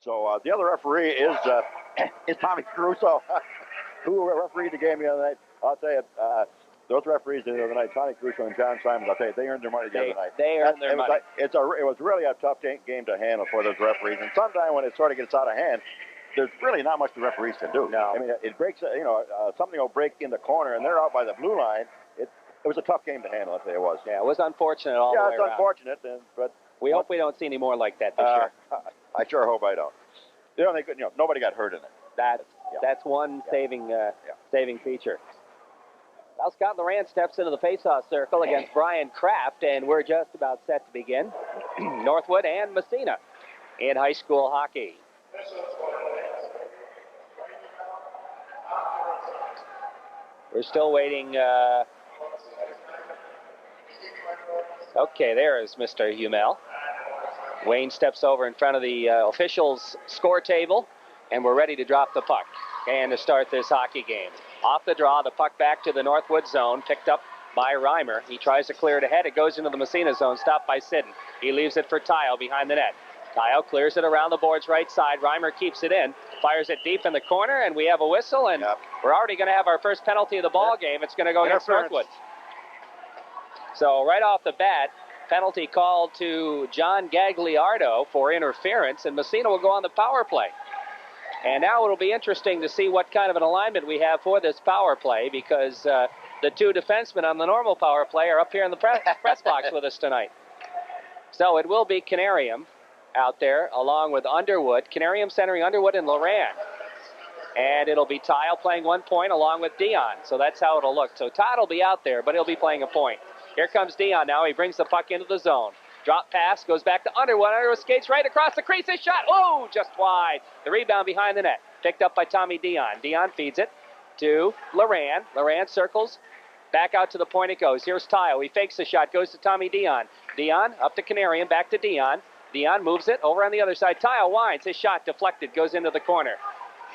So the other referee is Tommy Caruso, who refereed the game the other night. I'll tell you, those referees the other night, Tommy Caruso and John Simons, I'll tell you, they earned their money the other night. They earned their money. It was really a tough game to handle for those referees. And sometimes when it sort of gets out of hand, there's really not much the referees can do. No. I mean, it breaks, something will break in the corner, and they're out by the blue line. It was a tough game to handle, I'll tell you it was. Yeah, it was unfortunate all the way around. Yeah, it's unfortunate, but... We hope we don't see any more like that this year. I sure hope I don't. Nobody got hurt in it. That's one saving feature. Well, Scott Loran steps into the faceoff circle against Brian Kraft, and we're just about set to begin. Northwood and Massena in high school hockey. We're still waiting. Okay, there is Mr. Humel. Wayne steps over in front of the officials' score table, and we're ready to drop the puck and to start this hockey game. Off the draw, the puck back to the Northwood zone, picked up by Reimer. He tries to clear it ahead. It goes into the Massena zone, stopped by Sidden. He leaves it for Tile behind the net. Tile clears it around the board's right side. Reimer keeps it in, fires it deep in the corner, and we have a whistle, and we're already going to have our first penalty of the ball game. It's going to go against Northwood. So right off the bat, penalty called to John Gagliardo for interference, and Massena will go on the power play. And now it'll be interesting to see what kind of an alignment we have for this power play, because the two defensemen on the normal power play are up here in the press box with us tonight. So it will be Canarium out there along with Underwood. Canarium centering Underwood and Loran. And it'll be Tile playing 1 point along with Dion. So that's how it'll look. So Todd will be out there, but he'll be playing a point. Here comes Dion now. He brings the puck into the zone. Drop pass, goes back to Underwood. Underwood skates right across the crease. His shot, oh, just wide. The rebound behind the net. Picked up by Tommy Dion. Dion feeds it to Loran. Loran circles. Back out to the point it goes. Here's Tile. He fakes the shot. Goes to Tommy Dion. Dion up to Canarium. Back to Dion. Dion moves it over on the other side. Tile winds. His shot deflected. Goes into the corner.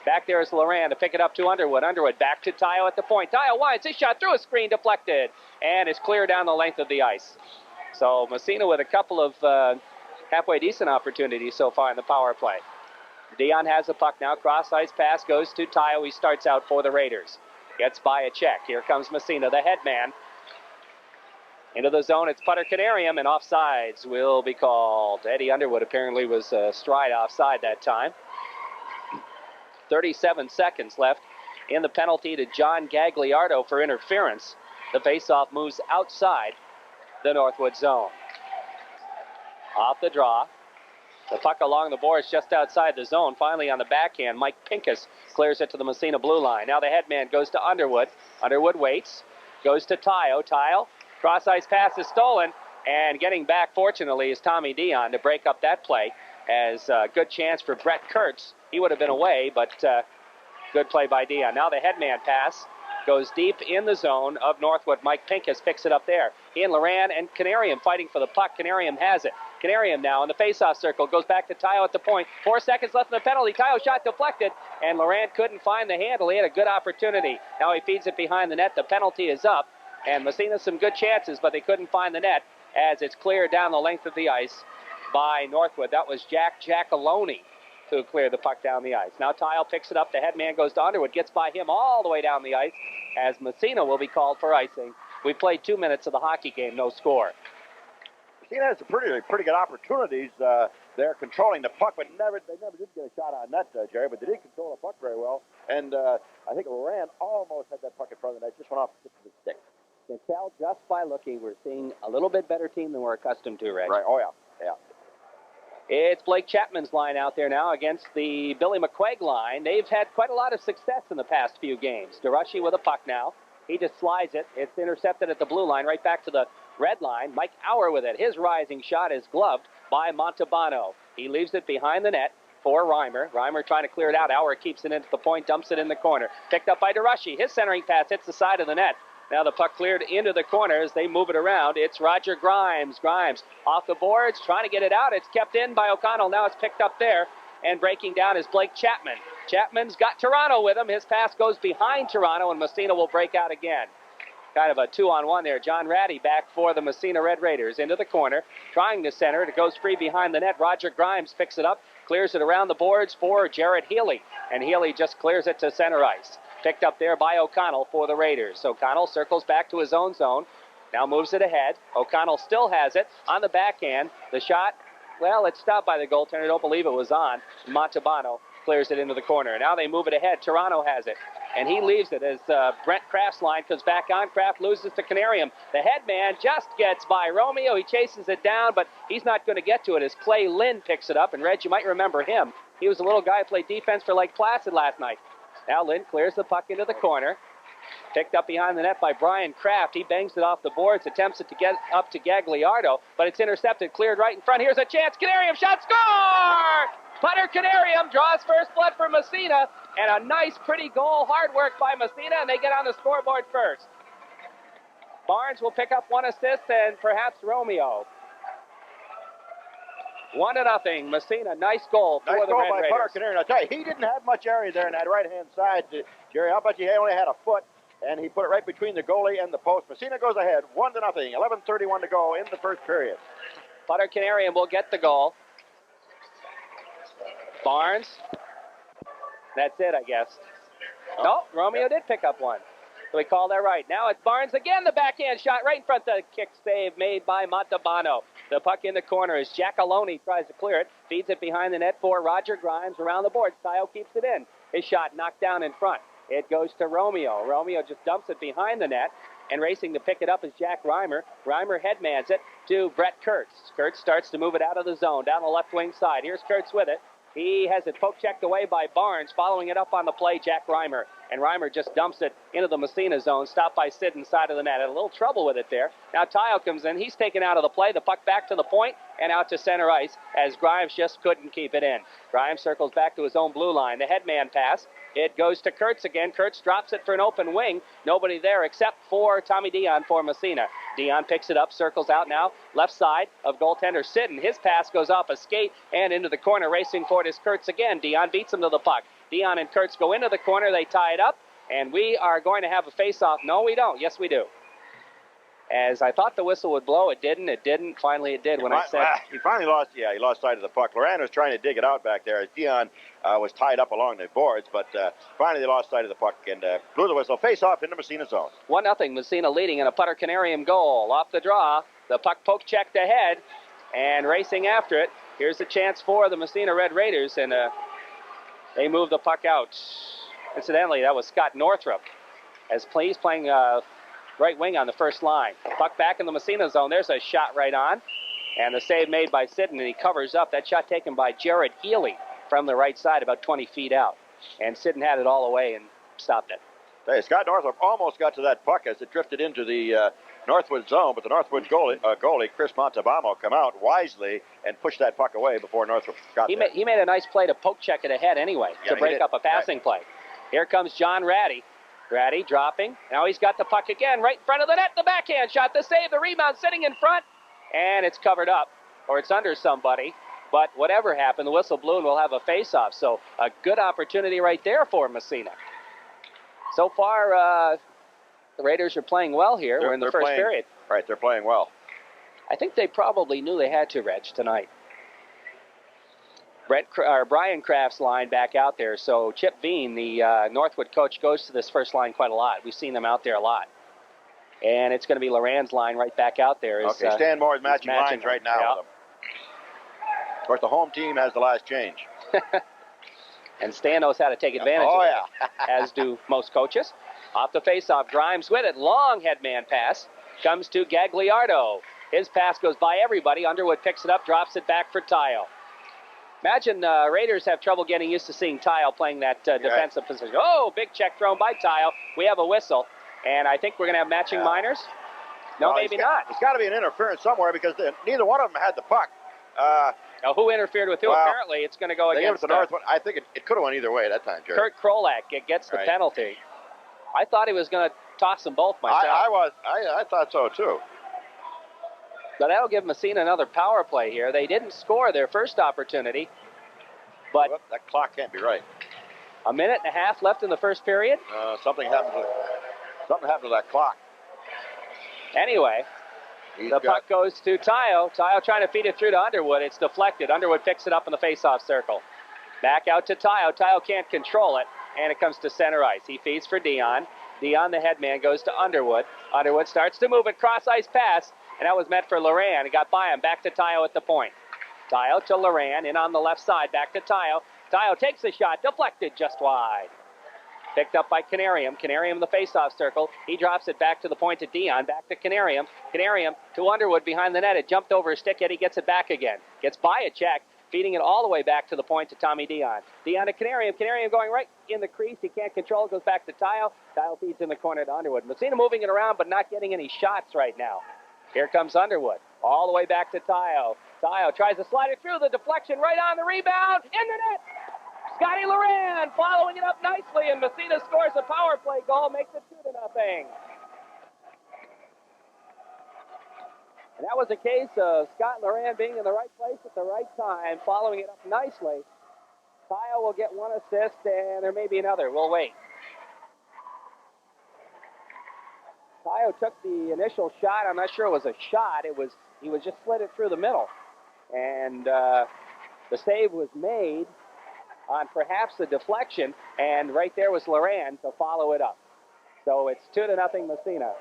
Back there is Loran to pick it up to Underwood. Underwood back to Tile at the point. Tile winds. His shot through a screen deflected. And is clear down the length of the ice. So Massena with a couple of halfway decent opportunities so far in the power play. Dion has the puck now. Cross ice pass goes to Tile. He starts out for the Raiders. Gets by a check. Here comes Massena, the head man. Into the zone. It's Putter Canarium, and offsides will be called. Eddie Underwood apparently was stride offside that time. 37 seconds left in the penalty to John Gagliardo for interference. The faceoff moves outside the Northwood zone. Off the draw. The puck along the boards just outside the zone. Finally on the backhand, Mike Pincus clears it to the Massena blue line. Now the headman goes to Underwood. Underwood waits. Goes to Tile. Tile. Cross ice pass is stolen. And getting back, fortunately, is Tommy Dion to break up that play. As a good chance for Brett Kurtz. He would have been away, but good play by Dion. Now the headman pass goes deep in the zone of Northwood. Mike Pincus picks it up there. He and Loran and Canarium fighting for the puck. Canarium has it. Canarium now in the faceoff circle. Goes back to Tile at the point. 4 seconds left in the penalty. Tile shot deflected, and Loran couldn't find the handle. He had a good opportunity. Now he feeds it behind the net. The penalty is up, and Massena some good chances, but they couldn't find the net as it's cleared down the length of the ice by Northwood. That was Jack Giacalone who cleared the puck down the ice. Now Tile picks it up. The headman goes to Underwood. Gets by him all the way down the ice as Massena will be called for icing. We played 2 minutes of the hockey game, no score. Massena has some pretty good opportunities. They're controlling the puck, but they never did get a shot on net, Jerry, but they did control the puck very well. And I think Loran almost had that puck in front of the net. Just went off the tip of the stick. You can tell just by looking, we're seeing a little bit better team than we're accustomed to, Reg. Right, oh yeah. It's Blake Chapman's line out there now against the Billy McQuaig line. They've had quite a lot of success in the past few games. DeRushy with a puck now. He just slides it. It's intercepted at the blue line, right back to the red line. Mike Auer with it. His rising shot is gloved by Montalbano. He leaves it behind the net for Reimer. Reimer trying to clear it out. Auer keeps it into the point, dumps it in the corner. Picked up by DeRushy. His centering pass hits the side of the net. Now the puck cleared into the corner as they move it around. It's Roger Grimes. Grimes off the boards, trying to get it out. It's kept in by O'Connell. Now it's picked up there. And breaking down is Blake Chapman. Chapman's got Toronto with him. His pass goes behind Toronto, and Massena will break out again. kind of a 2-on-1 there. John Ratty back for the Massena Red Raiders into the corner, trying to center. It goes free behind the net. Roger Grimes picks it up, clears it around the boards for Jared Healy, and Healy just clears it to center ice. Picked up there by O'Connell for the Raiders. O'Connell circles back to his own zone, now moves it ahead. O'Connell still has it on the backhand. The shot, well, it's stopped by the goaltender. I don't believe it was on. Montalbano clears it into the corner. Now they move it ahead. Toronto has it, and he leaves it as Brent Kraft's line comes back on. Kraft loses to Canarium. The head man just gets by Romeo. He chases it down, but he's not going to get to it as Clay Lynn picks it up. And Reg, you might remember him. He was a little guy who played defense for Lake Placid last night. Now Lynn clears the puck into the corner. Picked up behind the net by Brian Kraft. He bangs it off the boards, attempts it to get up to Gagliardo, but it's intercepted, cleared right in front. Here's a chance. Canarium shot, score! Putter Canarium draws first blood for Massena, and a nice, pretty goal. Hard work by Massena, and they get on the scoreboard first. Barnes will pick up one assist, and perhaps Romeo. 1-0, Massena. Nice goal for the Red Raiders. Nice goal by Putter Canarium. I'll tell you, he didn't have much area there in that right-hand side, Jerry. How about he only had a foot, and he put it right between the goalie and the post. Massena goes ahead, 1-0. 11:31 to go in the first period. Putter Canarium will get the goal. Barnes. That's it, I guess. No, Romeo did pick up one. So we call that right. Now it's Barnes again, the backhand shot right in front. The kick save made by Montalbano. The puck in the corner as Giacalone tries to clear it. Feeds it behind the net for Roger Grimes around the boards. Tayo keeps it in. His shot knocked down in front. It goes to Romeo. Romeo just dumps it behind the net. And racing to pick it up is Jack Reimer. Reimer headmans it to Brett Kurtz. Kurtz starts to move it out of the zone, down the left wing side. Here's Kurtz with it. He has it poke checked away by Barnes. Following it up on the play, Jack Reimer. And Reimer just dumps it into the Massena zone. Stopped by Sid inside of the net. Had a little trouble with it there. Now Tayo comes in. He's taken out of the play. The puck back to the point and out to center ice as Grimes just couldn't keep it in. Grimes circles back to his own blue line. The headman pass. It goes to Kurtz again. Kurtz drops it for an open wing. Nobody there except for Tommy Dion for Massena. Dion picks it up, circles out now. Left side of goaltender Sidden. His pass goes off a skate and into the corner. Racing for it is Kurtz again. Dion beats him to the puck. Dion and Kurtz go into the corner. They tie it up. And we are going to have a face-off. No, we don't. Yes, we do. As I thought the whistle would blow, it didn't. It didn't. Finally, it did when I said... He finally lost, he lost sight of the puck. Loran was trying to dig it out back there as Dion was tied up along the boards, but finally they lost sight of the puck and blew the whistle. Face-off into Massena zone. 1-0, Massena leading in a Putter Canarium goal. Off the draw, the puck poke checked ahead and racing after it. Here's a chance for the Massena Red Raiders, and they move the puck out. Incidentally, that was Scott Northrup, as he's playing right wing on the first line. Puck back in the Massena zone. There's a shot right on. And the save made by Sidden, and he covers up. That shot taken by Jared Healy from the right side about 20 feet out. And Sidden had it all away and stopped it. Hey, Scott Northrup almost got to that puck as it drifted into the Northwood zone, but the Northwood goalie Chris Montalbano, come out wisely and pushed that puck away before Northrup got there. He made a nice play to poke check it ahead anyway, to break up a passing play. Here comes John Ratty. Ratty dropping. Now he's got the puck again right in front of the net. The backhand shot, the save, the rebound sitting in front. And it's covered up, or it's under somebody. But whatever happened, the whistle blew and we'll have a face-off. So a good opportunity right there for Massena. So far, the Raiders are playing well here. We're in the first period. Right, they're playing well. I think they probably knew they had to, Reg, tonight. Brian Kraft's line back out there. So Chip Bean, the Northwood coach, goes to this first line quite a lot. We've seen them out there a lot. And it's going to be Loran's line right back out there. Okay, Stanmore is matching lines right now with them. Of course, the home team has the last change. And Stan knows how to take advantage of it, as do most coaches. Off the face-off, Grimes with it. Long headman pass. Comes to Gagliardo. His pass goes by everybody. Underwood picks it up, drops it back for Tayo. Imagine Raiders have trouble getting used to seeing Tayo playing that defensive position. Oh, big check thrown by Tayo. We have a whistle. And I think we're going to have matching minors. No, maybe not. It's got to be an interference somewhere because neither one of them had the puck. Now, who interfered with who? Well, apparently, it's going to go against the Northwood. I think it could have went either way that time, Jerry. Kurt Krolak gets the penalty. I thought he was going to toss them both myself. I thought so, too. But that'll give Massena another power play here. They didn't score their first opportunity. But that clock can't be right. A minute and a half left in the first period. Something happened to that clock. Anyway, the puck goes to Tayo. Tayo trying to feed it through to Underwood. It's deflected. Underwood picks it up in the face-off circle. Back out to Tayo. Tayo can't control it, and it comes to center ice. He feeds for Dion. Dion, the headman, goes to Underwood. Underwood starts to move it. Cross-ice pass, and that was meant for Loran. It got by him. Back to Tayo at the point. Tayo to Loran, in on the left side. Back to Tayo. Tayo takes the shot. Deflected just wide. Picked up by Canarium. Canarium in the face-off circle. He drops it back to the point to Dion. Back to Canarium. Canarium to Underwood behind the net. It jumped over his stick, yet he gets it back again. Gets by a check, feeding it all the way back to the point to Tommy Dion. Dion to Canarium. Canarium going right in the crease. He can't control it. Goes back to Tayo. Tayo feeds in the corner to Underwood. Massena moving it around, but not getting any shots right now. Here comes Underwood. All the way back to Tayo. Tayo tries to slide it through. The deflection right on the rebound. In the net. Scotty Loran following it up nicely, and Massena scores a power play goal, makes it 2-0. And that was a case of Scott Loran being in the right place at the right time, following it up nicely. Tayo will get one assist, and there may be another. We'll wait. Tayo took the initial shot. I'm not sure it was a shot. He was just slid it through the middle. And the save was made on perhaps a deflection, and right there was Loran to follow it up. So it's 2-0 Massena.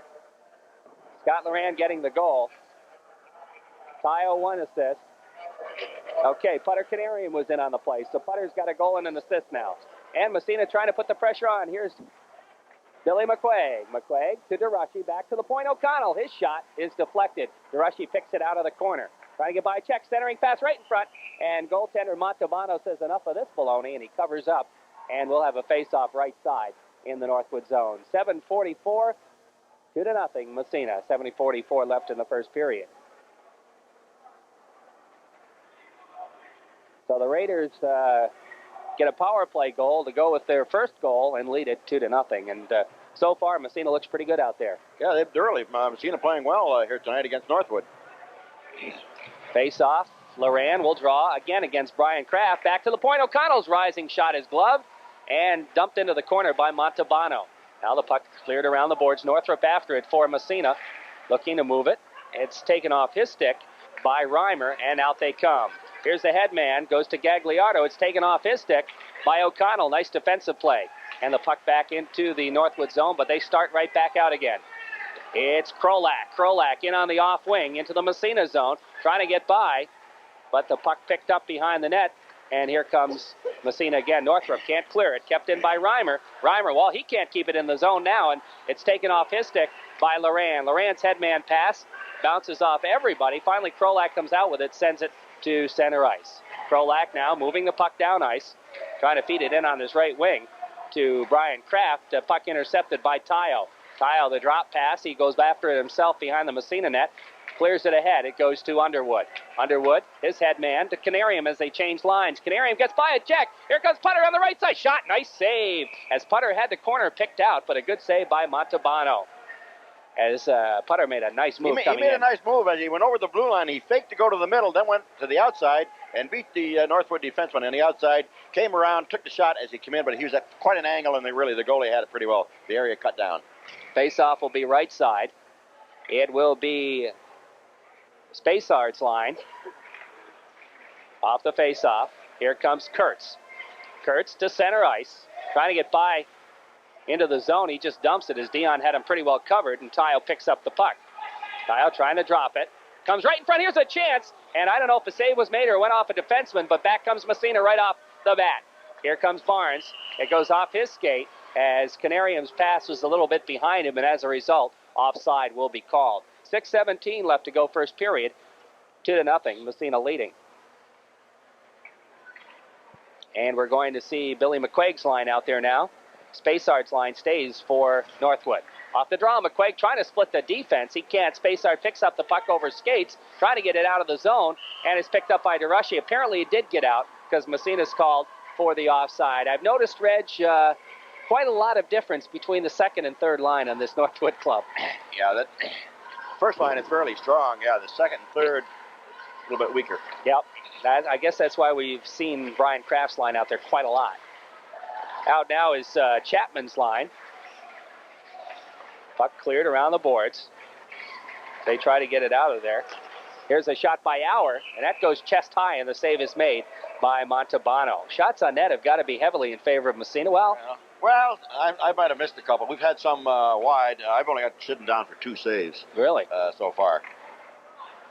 Scott Loran getting the goal. Tayo one assist. Okay, Putter Canarium was in on the play, so Putter's got a goal and an assist now. And Massena trying to put the pressure on. Here's Billy McQuaig. McQuaig to DeRushy, back to the point. O'Connell, his shot is deflected. DeRushy picks it out of the corner. Trying to get by a check, centering pass right in front, and goaltender Montalbano says enough of this baloney, and he covers up, and we'll have a face-off right side in the Northwood zone. 7:44, 2-0 Massena. 7:44 left in the first period. So the Raiders get a power play goal to go with their first goal and lead it 2-0. And so far, Massena looks pretty good out there. Yeah, they've thoroughly. Massena playing well here tonight against Northwood. Face off. Loran will draw again against Brian Kraft. Back to the point. O'Connell's rising shot is gloved and dumped into the corner by Montalbano. Now the puck cleared around the boards. Northrop after it for Massena. Looking to move it. It's taken off his stick by Reimer, and out they come. Here's the headman. Goes to Gagliardo. It's taken off his stick by O'Connell. Nice defensive play. And the puck back into the Northwood zone, but they start right back out again. It's Krolak. Krolak in on the off wing into the Massena zone, trying to get by, but the puck picked up behind the net, and here comes Massena again. Northrop can't clear it, kept in by Reimer. Reimer, well, he can't keep it in the zone now, and it's taken off his stick by Loran. Loran's headman pass bounces off everybody. Finally, Krolak comes out with it, sends it to center ice. Krolak now moving the puck down ice, trying to feed it in on his right wing to Brian Kraft. Puck intercepted by Tayo. Tayo, the drop pass. He goes after it himself behind the Massena net. Clears it ahead. It goes to Underwood. Underwood, his head man, to Canarium as they change lines. Canarium gets by a check. Here comes Putter on the right side. Shot. Nice save. As Putter had the corner picked out, but a good save by Montalbano. As Putter made a nice move He made a nice move as he went over the blue line. He faked to go to the middle, then went to the outside and beat the Northwood defenseman on the outside. Came around, took the shot as he came in, but he was at quite an angle, and the goalie had it pretty well. The area cut down. Face-off will be right side. It will be Spacard's line. Off the face-off. Here comes Kurtz. Kurtz to center ice. Trying to get by into the zone. He just dumps it as Dion had him pretty well covered, and Tayo picks up the puck. Tayo trying to drop it. Comes right in front. Here's a chance. And I don't know if a save was made or went off a defenseman, but back comes Massena right off the bat. Here comes Barnes. It goes off his skate as Canarium's pass was a little bit behind him, and as a result, offside will be called. 6:17 left to go first period. 2-0, Massena leading. And we're going to see Billy McQuaig's line out there now. Spacard's line stays for Northwood. Off the draw, McQuaig trying to split the defense. He can't. Spacard picks up the puck over skates, trying to get it out of the zone, and it's picked up by DeRushy. Apparently it did get out because Massena's called for the offside. I've noticed, Reg, quite a lot of difference between the second and third line on this Northwood club. Yeah, that first line is fairly strong. Yeah, the second and third, a little bit weaker. Yep. I guess that's why we've seen Brian Kraft's line out there quite a lot. Out now is Chapman's line. Puck cleared around the boards. They try to get it out of there. Here's a shot by Auer, and that goes chest high, and the save is made by Montalbano. Shots on net have got to be heavily in favor of Massena. Well, I might have missed a couple. We've had some wide. I've only got Sidden down for 2 saves. Really? So far.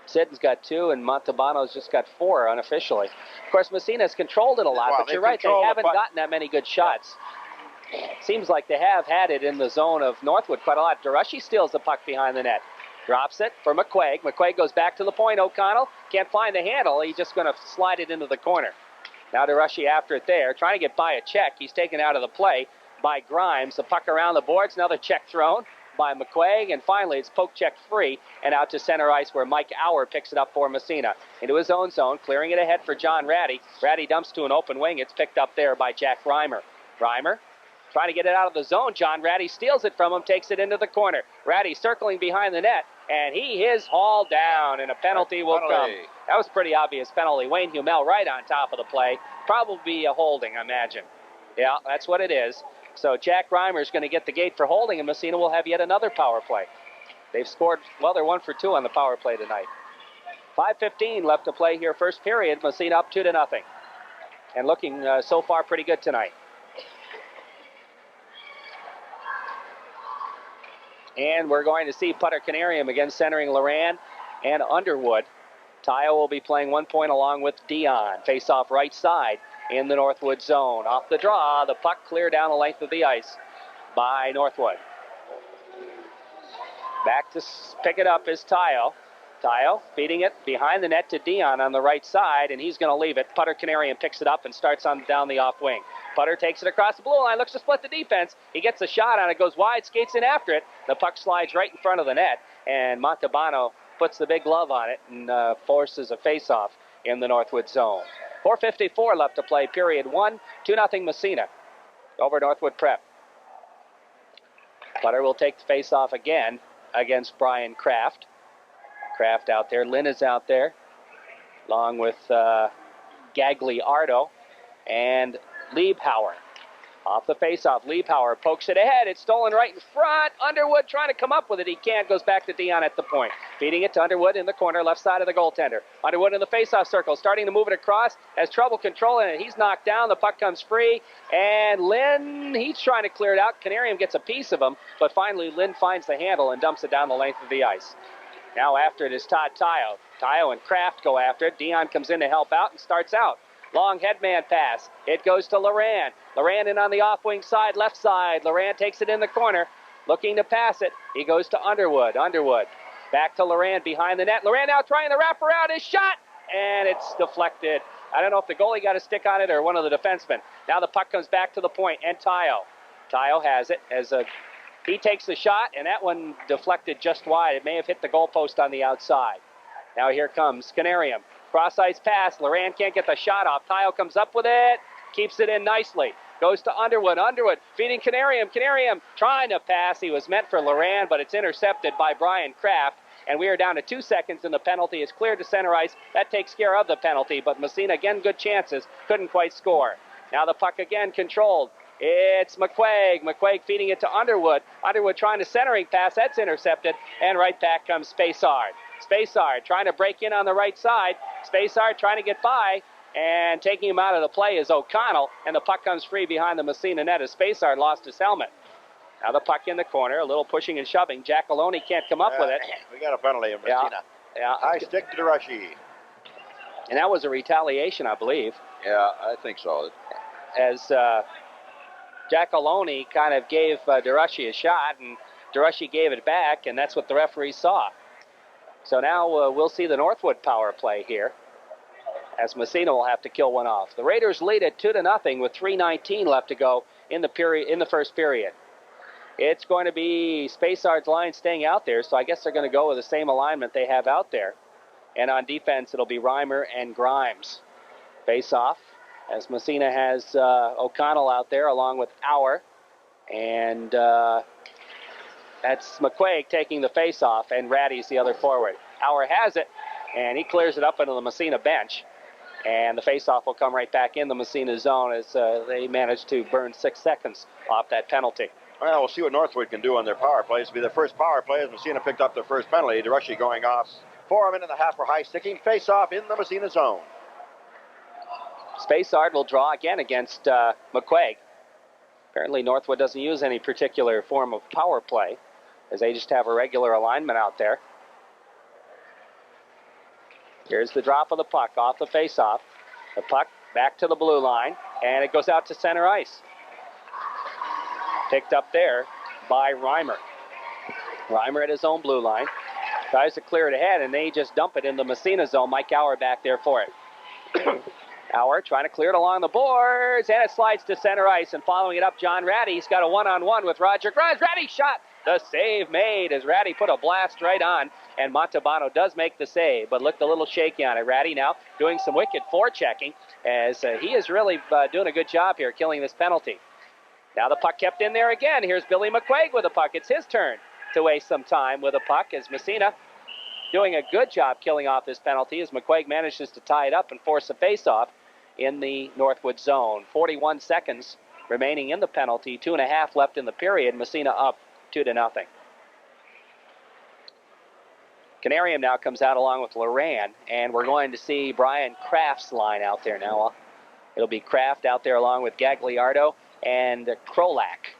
Sidden's got 2, and Montalbano's just got 4 unofficially. Of course, Massena's controlled it a lot, but you're right, they haven't gotten that many good shots. Seems like they have had it in the zone of Northwood quite a lot. DeRushy steals the puck behind the net. Drops it for McQuaig. McQuaig goes back to the point. O'Connell can't find the handle. He's just going to slide it into the corner. Now DeRushy after it there, trying to get by a check. He's taken out of the play by Grimes. The puck around the boards. Another check thrown by McQuaig. And finally, it's poke check free and out to center ice where Mike Auer picks it up for Massena. Into his own zone, clearing it ahead for John Ratty. Ratty dumps to an open wing. It's picked up there by Jack Reimer. Reimer trying to get it out of the zone. John Ratty steals it from him, takes it into the corner. Ratty circling behind the net, and he is hauled down, and a penalty will come. That was a pretty obvious penalty. Wayne Humel right on top of the play. Probably a holding, I imagine. Yeah, that's what it is. So Jack Reimer is going to get the gate for holding, and Massena will have yet another power play. They've scored, well, they're 1 for 2 on the power play tonight. 5:15 left to play here, first period. Massena up 2-0. And looking so far pretty good tonight. And we're going to see Putter Canarium again centering Loran and Underwood. Tayo will be playing 1 point along with Dion. Face off right side in the Northwood zone. Off the draw, the puck clear down the length of the ice by Northwood. Back to pick it up is Tayo. Tayo feeding it behind the net to Dion on the right side, and he's going to leave it. Putter Canarium picks it up and starts on down the off wing. Putter takes it across the blue line, looks to split the defense. He gets a shot on it, goes wide, skates in after it. The puck slides right in front of the net, and Montalbano puts the big glove on it and forces a face-off in the Northwood zone. 4:54 left to play, period 1. 2-0 Massena over Northwood Prep. Putter will take the face-off again against Brian Kraft. Kraft out there. Lynn is out there, along with Gagliardo and Liebhauer. Off the faceoff, Liebhauer pokes it ahead. It's stolen right in front. Underwood trying to come up with it. He can't. Goes back to Dion at the point. Feeding it to Underwood in the corner, left side of the goaltender. Underwood in the faceoff circle, starting to move it across. Has trouble controlling it. He's knocked down. The puck comes free. And Lynn, he's trying to clear it out. Canarium gets a piece of him. But finally, Lynn finds the handle and dumps it down the length of the ice. Now after it is Todd Tayo. Tayo and Kraft go after it. Dion comes in to help out and starts out. Long headman pass. It goes to Loran. Loran in on the off-wing side, left side. Loran takes it in the corner, looking to pass it. He goes to Underwood. Underwood back to Loran behind the net. Loran now trying to wrap around his shot, and it's deflected. I don't know if the goalie got a stick on it or one of the defensemen. Now the puck comes back to the point, and Tayo. Tayo has it as he takes the shot, and that one deflected just wide. It may have hit the goalpost on the outside. Now here comes Canarium. Cross-ice pass. Loran can't get the shot off. Tayo comes up with it. Keeps it in nicely. Goes to Underwood. Underwood feeding Canarium. Canarium trying to pass. He was meant for Loran, but it's intercepted by Brian Kraft. And we are down to 2 seconds, and the penalty is cleared to center ice. That takes care of the penalty, but Massena, again, good chances. Couldn't quite score. Now the puck again controlled. It's McQuaig. McQuaig feeding it to Underwood. Underwood trying to centering pass. That's intercepted. And right back comes Spacard. Spacard trying to break in on the right side. Spacard trying to get by. And taking him out of the play is O'Connell. And the puck comes free behind the Massena net as Spacard lost his helmet. Now the puck in the corner. A little pushing and shoving. Giacalone can't come up with it. We got a penalty in Massena. Yeah. High stick to DeRushy. And that was a retaliation, I believe. Yeah, I think so. As Giacalone kind of gave DeRushy a shot, and DeRushy gave it back, and that's what the referee saw. So now we'll see the Northwood power play here, as Massena will have to kill one off. The Raiders lead it 2-0 with 3:19 left to go in the first period. It's going to be Spacard's line staying out there, so I guess they're going to go with the same alignment they have out there. And on defense, it'll be Reimer and Grimes. Face off, as Massena has O'Connell out there along with Auer. And that's McQuaig taking the face-off, and Ratty's the other forward. Auer has it, and he clears it up into the Massena bench. And the face-off will come right back in the Massena zone as they manage to burn 6 seconds off that penalty. Well, we'll see what Northwood can do on their power plays. It'll be their first power play as Massena picked up their first penalty. DeRushy going off for a minute and a half for high sticking. Face off in the Massena zone. Spacard will draw again against McQuaig. Apparently Northwood doesn't use any particular form of power play, as they just have a regular alignment out there. Here's the drop of the puck off the face-off. The puck back to the blue line, and it goes out to center ice. Picked up there by Reimer. Reimer at his own blue line. Tries to clear it ahead, and they just dump it in the Massena zone. Mike Auer back there for it. Auer trying to clear it along the boards, and it slides to center ice. And following it up, John Ratty. He's got a one-on-one with Roger Grimes. Ratty shot. The save made as Ratty put a blast right on, and Montalbano does make the save, but looked a little shaky on it. Ratty now doing some wicked forechecking, as he is really doing a good job here, killing this penalty. Now the puck kept in there again. Here's Billy McQuaig with the puck. It's his turn to waste some time with a puck, as Massena doing a good job killing off this penalty, as McQuaig manages to tie it up and force a face-off in the Northwood zone. 41 seconds remaining in the penalty, 2.5 left in the period. Massena up 2-0. Canarium now comes out along with Loran, and we're going to see Brian Kraft's line out there now. It'll be Kraft out there along with Gagliardo and Krolak.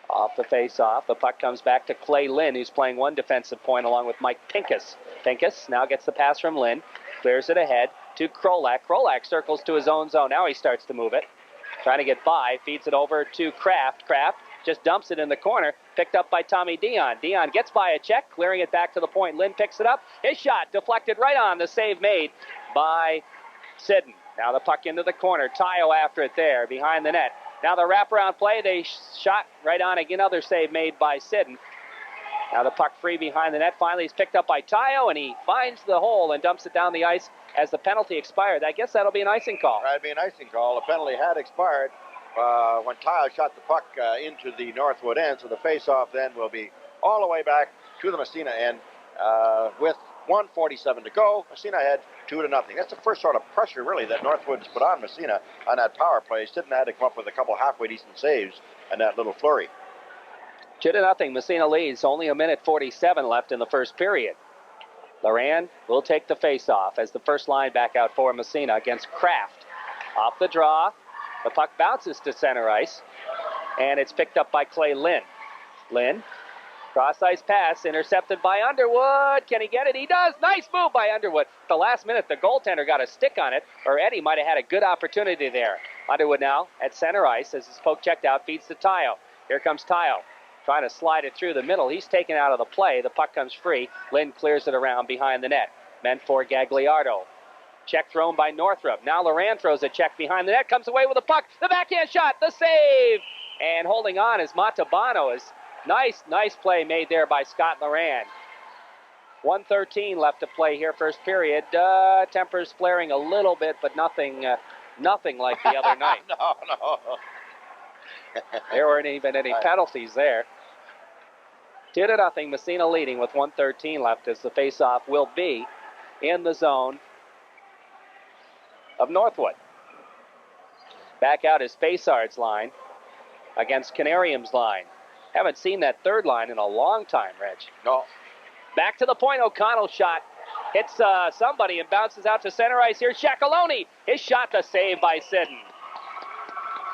Off the face-off, the puck comes back to Clay Lynn, who's playing one defensive point along with Mike Pincus. Pincus now gets the pass from Lynn, clears it ahead to Krolak. Krolak circles to his own zone. Now he starts to move it. Trying to get by, feeds it over to Kraft. Kraft just dumps it in the corner, picked up by Tommy Dion. Dion gets by a check, clearing it back to the point. Lynn picks it up. His shot deflected right on. The save made by Sidden. Now the puck into the corner. Tayo after it there, behind the net. Now the wraparound play, they shot right on again. Another save made by Sidden. Now the puck free behind the net. Finally, he's picked up by Tayo, and he finds the hole and dumps it down the ice as the penalty expired. I guess that'll be an icing call. That'd be an icing call. The penalty had expired when Tayo shot the puck into the Northwood end, so the face-off then will be all the way back to the Massena end with 1:47 to go. Massena ahead 2-0. That's the first sort of pressure, really, that Northwood's put on Massena on that power play. Sidden had to come up with a couple halfway decent saves and that little flurry. 2-0. Massena leads. Only 1:47 left in the first period. Loran will take the face-off as the first line back out for Massena against Kraft. Off the draw, the puck bounces to center ice, and it's picked up by Clay Lynn. Lynn, cross-ice pass, intercepted by Underwood. Can he get it? He does. Nice move by Underwood. At the last minute, the goaltender got a stick on it, or Eddie might have had a good opportunity there. Underwood now at center ice as his poke checked out, feeds to Tayo. Here comes Tayo. Trying to slide it through the middle. He's taken out of the play. The puck comes free. Lynn clears it around behind the net. Meant for Gagliardo. Check thrown by Northrup. Now Loran throws a check behind the net. Comes away with the puck. The backhand shot. The save. And holding on is Montalbano. Nice play made there by Scott Loran. 1:13 left to play here, first period. Tempers flaring a little bit, but nothing like the other night. No. There weren't even any penalties there. 2-0, Massena leading with 1:13 left as the faceoff will be in the zone of Northwood. Back out is Spacard's line against Canarium's line. Haven't seen that third line in a long time, Reg. No. Back to the point, O'Connell's shot. Hits somebody and bounces out to center ice. Here's Giacalone. His shot, the save by Sidden.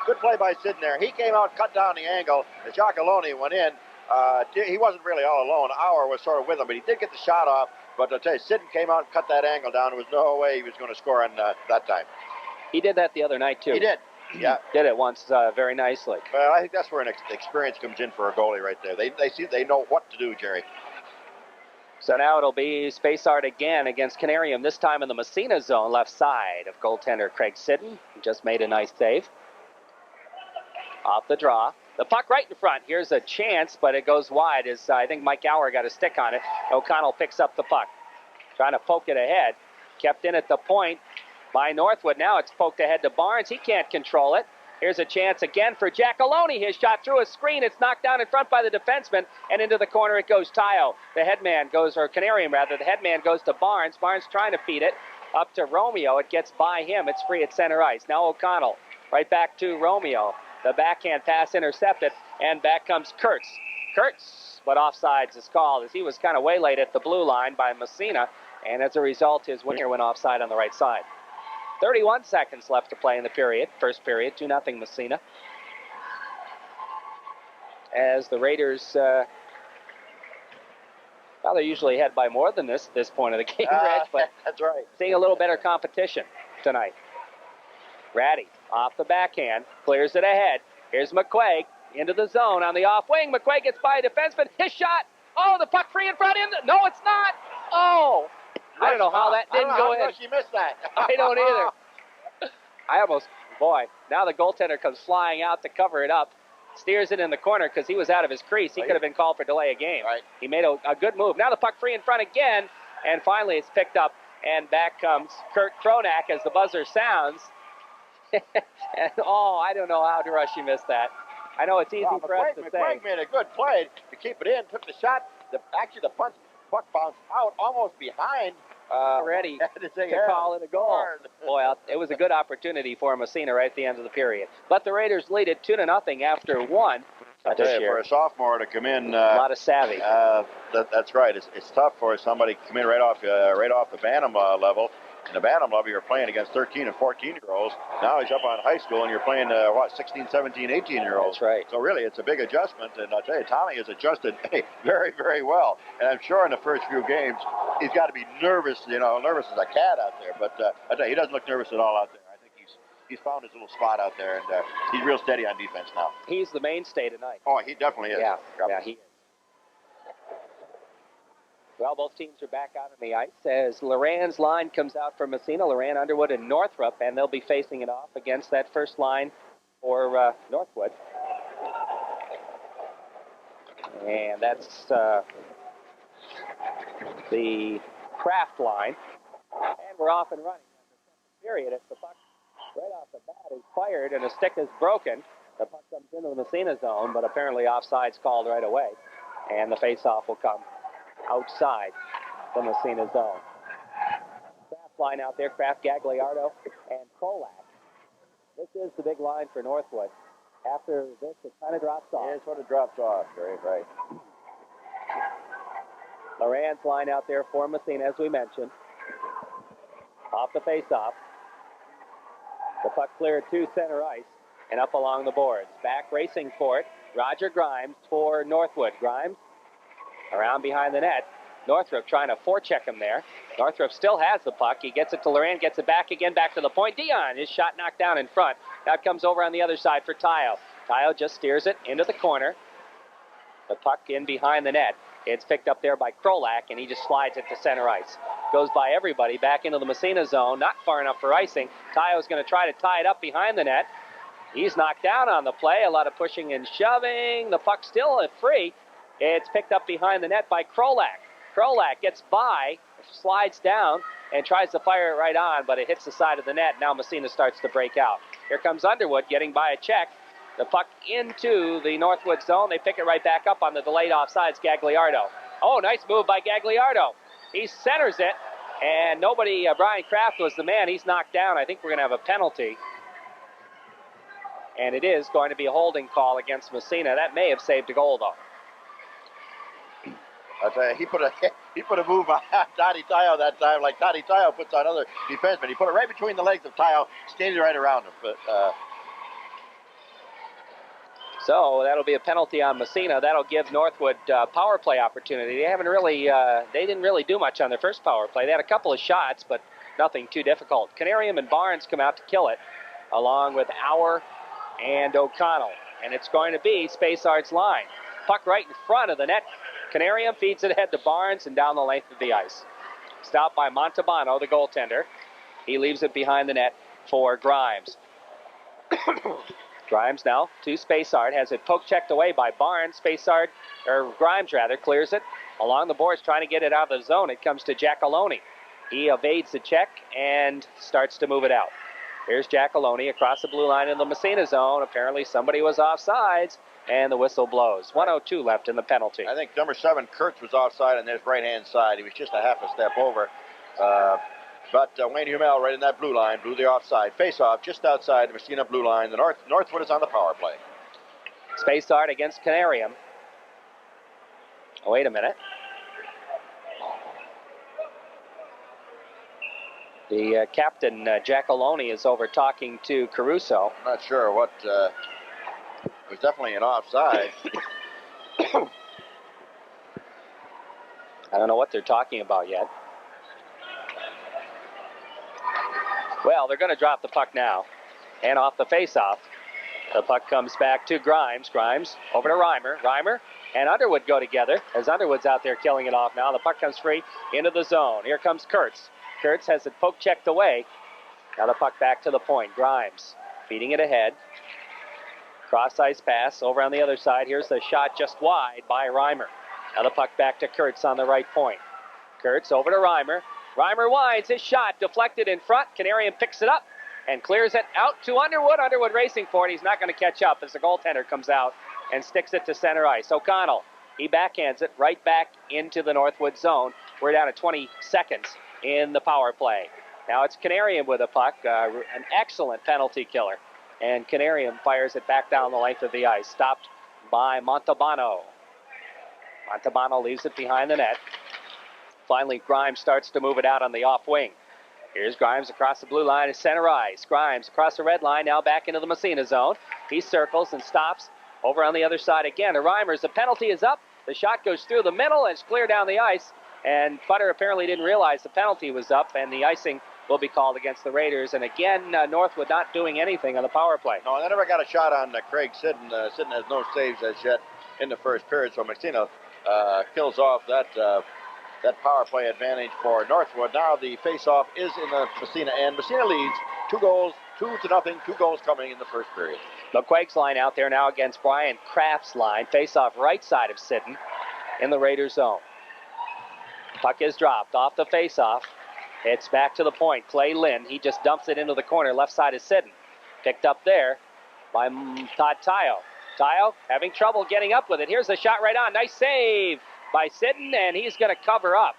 Good play by Sidden there. He came out, cut down the angle. As Giacalone went in, he wasn't really all alone. Auer was sort of with him, but he did get the shot off. But I'll tell you, Sidden came out and cut that angle down. There was no way he was going to score on that time. He did that the other night, too. He did. Yeah. Did it once very nicely. Well, I think that's where an experience comes in for a goalie right there. They know what to do, Jerry. So now it'll be Spacard again against Canarium, this time in the Massena zone, left side of goaltender Craig Sidden. He just made a nice save. Off the draw. The puck right in front. Here's a chance, but it goes wide as I think Mike Auer got a stick on it. O'Connell picks up the puck. Trying to poke it ahead. Kept in at the point by Northwood. Now it's poked ahead to Barnes. He can't control it. Here's a chance again for Giacalone. His shot through a screen. It's knocked down in front by the defenseman, and into the corner it goes. Tayo. The headman goes, or Canarium rather, the headman goes to Barnes. Barnes trying to feed it up to Romeo. It gets by him. It's free at center ice. Now O'Connell right back to Romeo. The backhand pass intercepted, and back comes Kurtz. Kurtz, but offsides is called as he was kind of waylaid at the blue line by Massena, and as a result, his winger went offside on the right side. 31 seconds left to play in the period. First period, 2-0 Massena. As the Raiders, well, they're usually ahead by more than this point of the game, Reg, but that's right. Seeing a little better competition tonight. Ratty off the backhand, clears it ahead. Here's McQuaig into the zone on the off wing. McQuaig gets by a defenseman. His shot. Oh, the puck free in front of him. No, it's not. Oh, I don't know how that didn't go in. How she missed that? I don't either. I almost, boy, now the goaltender comes flying out to cover it up. Steers it in the corner because he was out of his crease. He could have been called for delay of game. Right. He made a good move. Now the puck free in front again, and finally it's picked up, and back comes Kurt Kronak as the buzzer sounds. And, oh, I don't know how DeRushy missed that. I know it's easy for us to say. McQuaig made a good play to keep it in, took the shot. Actually, the puck bounced out almost behind. Ready to call it a goal. Boy, it was a good opportunity for Massena right at the end of the period. But the Raiders lead it 2-0 after one. For a sophomore to come in, a lot of savvy. That's right. It's tough for somebody to come in right off the Bantam level. In the Bantam level, you're playing against 13 and 14-year-olds. Now he's up on high school, and you're playing 16, 17, 18-year-olds. That's right. So really, it's a big adjustment. And I'll tell you, Tommy has adjusted very, very well. And I'm sure in the first few games, he's got to be nervous. Nervous as a cat out there. But I tell you, he doesn't look nervous at all out there. I think he's found his little spot out there, and he's real steady on defense now. He's the mainstay tonight. Oh, he definitely is. Yeah, he is. Well, both teams are back out on the ice as Loran's line comes out for Massena. Loran, Underwood, and Northrup, and they'll be facing it off against that first line for Northwood. And that's the Kraft line. And we're off and running. Period. As the puck right off the bat is fired and a stick is broken. The puck comes into the Massena zone, but apparently offside's called right away. And the face-off will come outside the Massena zone. Kraft line out there, Kraft, Gagliardo, and Krolak. This is the big line for Northwood. After this, it kind of drops off. Yeah, it's when it drops off, right. Loran's line out there for Massena, as we mentioned. Off the face-off. The puck cleared to center ice and up along the boards. Back racing for it, Roger Grimes for Northwood. Grimes around behind the net. Northrup trying to forecheck him there. Northrup still has the puck. He gets it to Loran, gets it back again, back to the point. Dion, his shot knocked down in front. Now comes over on the other side for Tayo. Tayo just steers it into the corner. The puck in behind the net. It's picked up there by Krolak, and he just slides it to center ice. Goes by everybody back into the Massena zone, not far enough for icing. Tayo's going to try to tie it up behind the net. He's knocked down on the play. A lot of pushing and shoving. The puck still free. It's picked up behind the net by Krolak. Krolak gets by, slides down, and tries to fire it right on, but it hits the side of the net. Now Massena starts to break out. Here comes Underwood getting by a check. The puck into the Northwood zone. They pick it right back up on the delayed offsides, Gagliardo. Oh, nice move by Gagliardo. He centers it, and nobody, Brian Kraft was the man. He's knocked down. I think we're going to have a penalty. And it is going to be a holding call against Massena. That may have saved a goal, though. I'll tell you, he put a move on Toddy Tayo that time, like Toddy Tayo puts on other defensemen. He put it right between the legs of Tayo, skated right around him. But so that'll be a penalty on Massena. That'll give Northwood power play opportunity. They didn't really do much on their first power play. They had a couple of shots, but nothing too difficult. Canarium and Barnes come out to kill it, along with Auer and O'Connell. And it's going to be Spacard's line. Puck right in front of the net. Canarium feeds it ahead to Barnes and down the length of the ice. Stopped by Montalbano, the goaltender. He leaves it behind the net for Grimes. Grimes now to Spacard, has it poke checked away by Barnes. Grimes clears it along the boards, trying to get it out of the zone. It comes to Giacalone. He evades the check and starts to move it out. Here's Giacalone across the blue line in the Massena zone. Apparently somebody was offsides, and the whistle blows. 1:02 left in the penalty. I think number 7, Kurtz, was offside on his right-hand side. He was just a half a step over. But Wayne Humel right in that blue line, blew the offside. Face-off just outside the Massena blue line. The Northwood is on the power play. Spacard against Canarium. Oh, wait a minute. The captain, Giacalone, is over talking to Caruso. I'm not sure what. It was definitely an offside. I don't know what they're talking about yet. Well, they're going to drop the puck now. And off the face-off, the puck comes back to Grimes. Grimes over to Reimer. Reimer and Underwood go together as Underwood's out there killing it off now. The puck comes free into the zone. Here comes Kurtz. Kurtz has it poke checked away. Now the puck back to the point. Grimes feeding it ahead. Cross-ice pass over on the other side. Here's the shot just wide by Reimer. Now the puck back to Kurtz on the right point. Kurtz over to Reimer. Reimer winds. His shot deflected in front. Canarium picks it up and clears it out to Underwood. Underwood racing for it. He's not going to catch up as the goaltender comes out and sticks it to center ice. O'Connell, he backhands it right back into the Northwood zone. We're down to 20 seconds in the power play. Now it's Canarium with a puck, an excellent penalty killer. And Canarium fires it back down the length of the ice, stopped by Montalbano. Montalbano leaves it behind the net. Finally, Grimes starts to move it out on the off wing. Here's Grimes across the blue line to center ice. Grimes across the red line, now back into the Massena zone. He circles and stops over on the other side again. To Reimers, the penalty is up. The shot goes through the middle and it's clear down the ice. And Putter apparently didn't realize the penalty was up, and the icing will be called against the Raiders. And again, Northwood not doing anything on the power play. No, they never got a shot on Craig Sidden. Sidden has no saves as yet in the first period, so Massena kills off that power play advantage for Northwood. Now the face-off is in the Massena end. Massena leads 2-0, 2 goals coming in the first period. McQuaig's line out there now against Brian Kraft's line. Face-off right side of Sidden in the Raiders zone. Puck is dropped off the face-off. It's back to the point. Clay Lynn, he just dumps it into the corner. Left side is Sidden. Picked up there by Todd Tayo. Tayo having trouble getting up with it. Here's the shot right on. Nice save by Sidden, and he's going to cover up.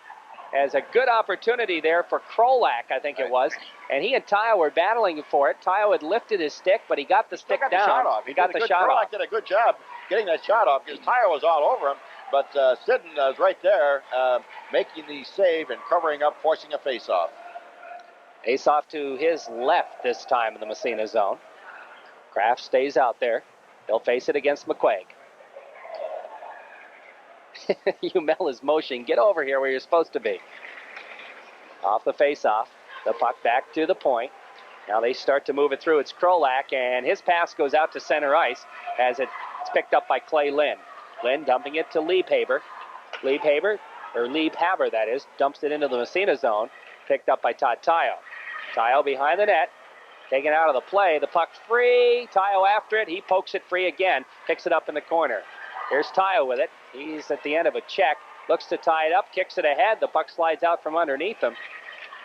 As a good opportunity there for Krolak, I think it was. And he and Tayo were battling for it. Tayo had lifted his stick, but he got the stick down. He got the shot off. Krolak did a good job getting that shot off because Tayo was all over him. But Sidden was right there making the save and covering up, forcing a face-off. Ace-off to his left this time in the Massena zone. Kraft stays out there. He'll face it against McQuaig. Humel is motioning. Get over here where you're supposed to be. Off the face-off. The puck back to the point. Now they start to move it through. It's Krolak, and his pass goes out to center ice as it's picked up by Clay Lynn. Lynn dumping it to Liebhaber. Liebhaber, that is, dumps it into the Massena zone. Picked up by Todd Tayo. Tayo behind the net. Taken out of the play. The puck's free. Tayo after it. He pokes it free again. Picks it up in the corner. Here's Tayo with it. He's at the end of a check. Looks to tie it up. Kicks it ahead. The puck slides out from underneath him.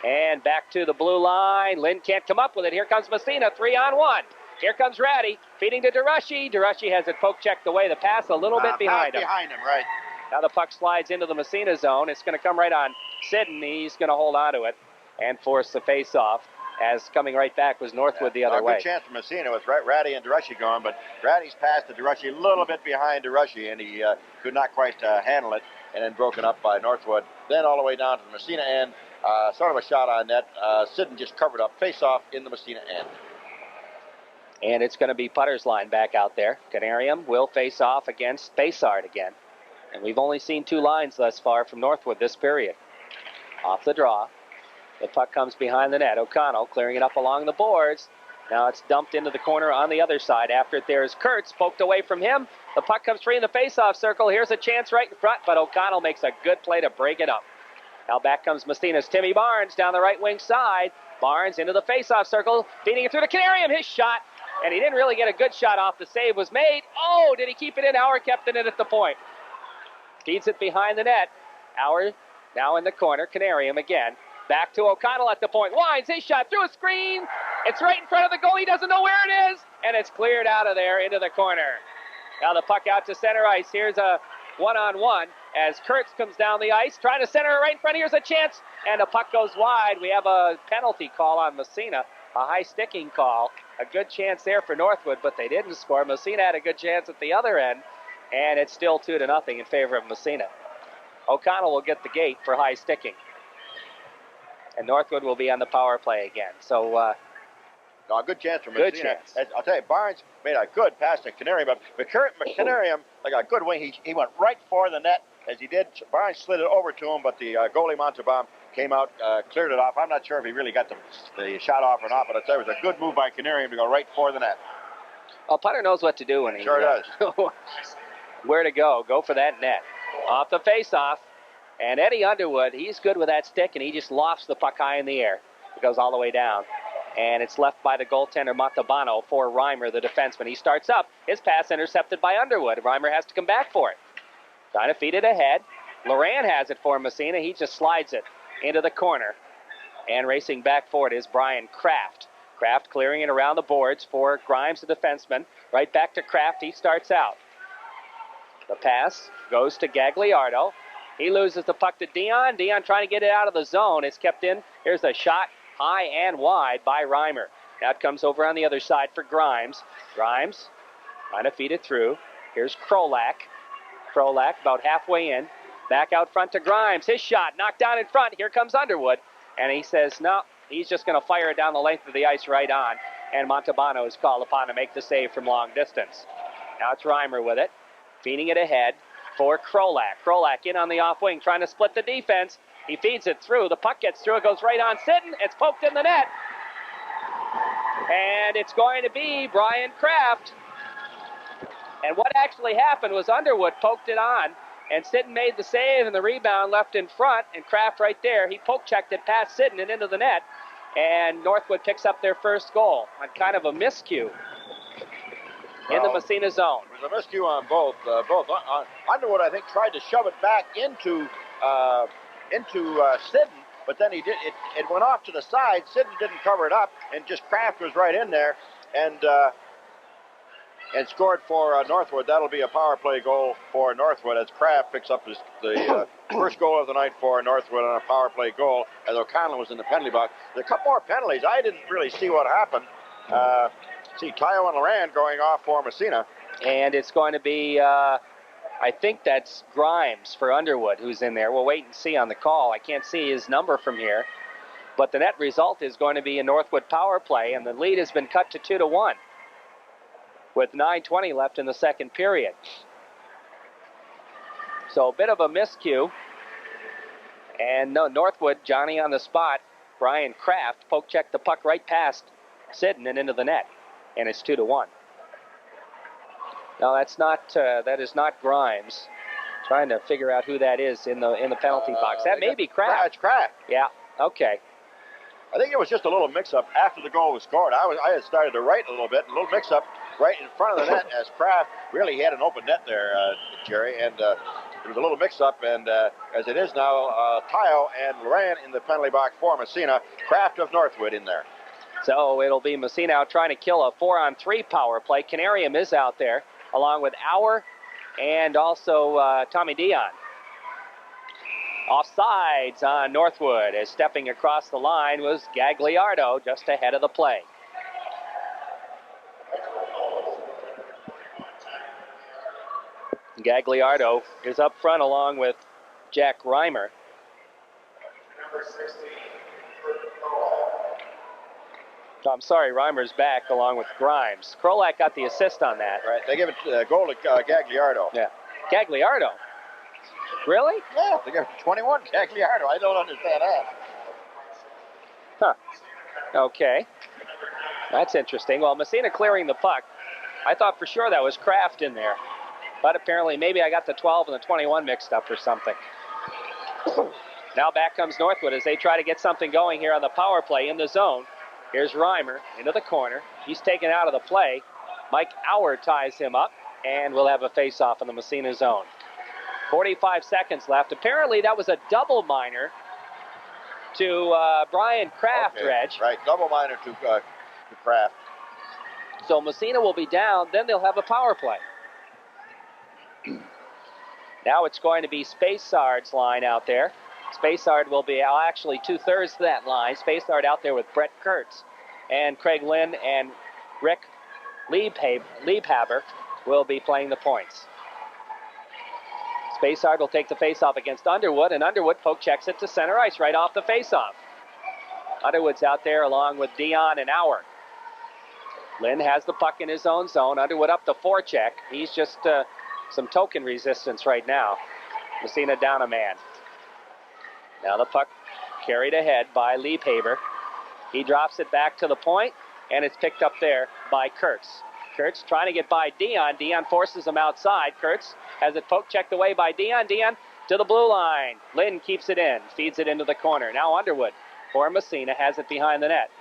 And back to the blue line. Lynn can't come up with it. Here comes Massena. 3-on-1. Here comes Ratty, feeding to Durashi. Durashi has it poke checked away. The pass a little bit behind him. Right. Now the puck slides into the Massena zone. It's going to come right on Sidden. He's going to hold on to it and force the face-off. As coming right back was Northwood the other way. Good chance for Massena with Ratty and Durashi going, but Ratty's passed to Durashi a little bit behind Durashi, and he could not quite handle it, and then broken up by Northwood. Then all the way down to the Massena end, sort of a shot on net. Sidden just covered up. Face-off in the Massena end. And it's going to be Putter's line back out there. Canarium will face off against Spacard again. And we've only seen 2 lines thus far from Northwood this period. Off the draw. The puck comes behind the net. O'Connell clearing it up along the boards. Now it's dumped into the corner on the other side. After it, there's Kurtz poked away from him. The puck comes free in the face-off circle. Here's a chance right in front, but O'Connell makes a good play to break it up. Now back comes Massena's Timmy Barnes down the right wing side. Barnes into the face-off circle, feeding it through to Canarium. His shot. And he didn't really get a good shot off. The save was made. Oh, did he keep it in? Auer kept it in at the point. Feeds it behind the net. Auer now in the corner. Canarium again. Back to O'Connell at the point. Winds his shot through a screen. It's right in front of the goal. He doesn't know where it is. And it's cleared out of there into the corner. Now the puck out to center ice. Here's a one-on-one as Kurtz comes down the ice, trying to center it right in front. Here's a chance, and the puck goes wide. We have a penalty call on Massena, a high sticking call. A good chance there for Northwood, but they didn't score. Massena had a good chance at the other end, and it's still 2-0 in favor of Massena. O'Connell will get the gate for high sticking, and Northwood will be on the power play again. So, no, a good chance for Massena. Good chance. I'll tell you, Barnes made a good pass to Canarium, but Canarium, like a good wing, he went right for the net as he did. Barnes slid it over to him, but the goalie Montalban came out, cleared it off. I'm not sure if he really got the shot off or not, but I'll tell you, it was a good move by Canarium to go right for the net. Well, Putter knows what to do when he sure does. Where to go. Go for that net. Off the face-off. And Eddie Underwood, he's good with that stick, and he just lofts the puck high in the air. It goes all the way down. And it's left by the goaltender Montalbano for Reimer, the defenseman. He starts up. His pass intercepted by Underwood. Reimer has to come back for it. Trying to feed it ahead. Loran has it for Massena. He just slides it into the corner. And racing back for it is Brian Kraft. Kraft clearing it around the boards for Grimes, the defenseman. Right back to Kraft. He starts out. The pass goes to Gagliardo. He loses the puck to Dion. Dion trying to get it out of the zone. It's kept in. Here's a shot high and wide by Reimer. Now it comes over on the other side for Grimes. Grimes trying to feed it through. Here's Krolak. Krolak about halfway in. Back out front to Grimes. His shot knocked down in front. Here comes Underwood. And he says, no, he's just going to fire it down the length of the ice right on. And Montalbano is called upon to make the save from long distance. Now it's Reimer with it. Feeding it ahead for Krolak. Krolak in on the off wing, trying to split the defense. He feeds it through. The puck gets through. It goes right on Sitten. It's poked in the net. And it's going to be Brian Kraft. And what actually happened was Underwood poked it on, and Sitten made the save, and the rebound left in front, and Kraft right there, he poke-checked it past Sitten and into the net, and Northwood picks up their first goal on kind of a miscue in the Massena zone. It was a miscue on both. Underwood, I think, tried to shove it back into Sitten, but then it went off to the side. Sitten didn't cover it up, and just Kraft was right in there, and scored for Northwood. That'll be a power play goal for Northwood as Kraft picks up the first goal of the night for Northwood on a power play goal as O'Connell was in the penalty box. There's a couple more penalties. I didn't really see what happened. See Tayo and Loran going off for Massena. And it's going to be, I think that's Grimes for Underwood who's in there. We'll wait and see on the call. I can't see his number from here. But the net result is going to be a Northwood power play, and the lead has been cut to 2-1. With 9:20 left in the second period. So a bit of a miscue. And no, Northwood, Johnny on the spot, Brian Kraft, poke-checked the puck right past Sitten and into the net. And it's 2-1. No, that is not Grimes. Trying to figure out who that is in the penalty box. That may be Kraft. It's Kraft. Yeah, okay. I think it was just a little mix-up after the goal was scored. I had started to write a little little mix-up right in front of the net as Kraft really had an open net there, Jerry, and it was a little mix-up, and as it is now, Tayo and Loran in the penalty box for Massena, Kraft of Northwood in there. So it'll be Massena out trying to kill a 4-on-3 power play. Canarium is out there, along with Auer and also Tommy Dion. Offsides on Northwood, as stepping across the line was Gagliardo just ahead of the play. Gagliardo is up front along with Jack Reimer. I'm sorry, Reimer's back along with Grimes. Krolak got the assist on that. Right, they give it goal to Gagliardo. Yeah, Gagliardo. Really? Yeah, they give it 21 Gagliardo. I don't understand that. Huh. Okay. That's interesting. Well, Massena clearing the puck. I thought for sure that was Kraft in there. But apparently maybe I got the 12 and the 21 mixed up or something. Now back comes Northwood as they try to get something going here on the power play in the zone. Here's Reimer into the corner. He's taken out of the play. Mike Auer ties him up, and we'll have a face-off in the Massena zone. 45 seconds left. Apparently that was a double minor to Brian Kraft, okay. Reg. Right, double minor to Kraft. So Massena will be down, then they'll have a power play. Now it's going to be Spacard's line out there. Spacard will be actually 2/3 of that line. Spacard out there with Brett Kurtz. And Craig Lynn and Rick Liebhaber will be playing the points. Spacard will take the faceoff against Underwood, and Underwood poke checks it to center ice right off the faceoff. Underwood's out there along with Dion and Auer. Lynn has the puck in his own zone. Underwood up the forecheck. He's just some token resistance right now. Massena down a man. Now the puck carried ahead by Liebhaber. He drops it back to the point, and it's picked up there by Kurtz. Kurtz trying to get by Dion. Dion forces him outside. Kurtz has it poke checked away by Dion. Dion to the blue line. Lynn keeps it in, feeds it into the corner. Now Underwood for Massena has it behind the net.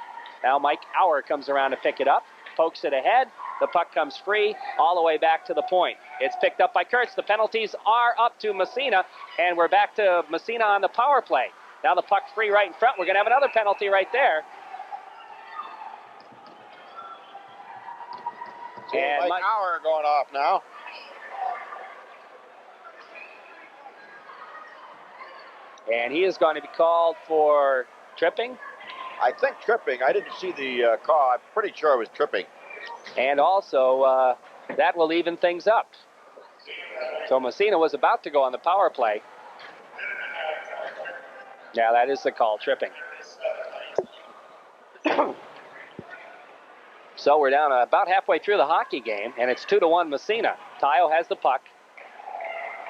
Now Mike Auer comes around to pick it up, pokes it ahead. The puck comes free all the way back to the point. It's picked up by Kurtz. The penalties are up to Massena, and we're back to Massena on the power play. Now the puck free right in front. We're going to have another penalty right there. And Mike Auer going off now. And he is going to be called for tripping. I think tripping. I didn't see the call. I'm pretty sure it was tripping. And also, that will even things up. So Massena was about to go on the power play. Yeah, that is the call, tripping. So we're down about halfway through the hockey game, and it's 2-1 Massena. Tayo has the puck.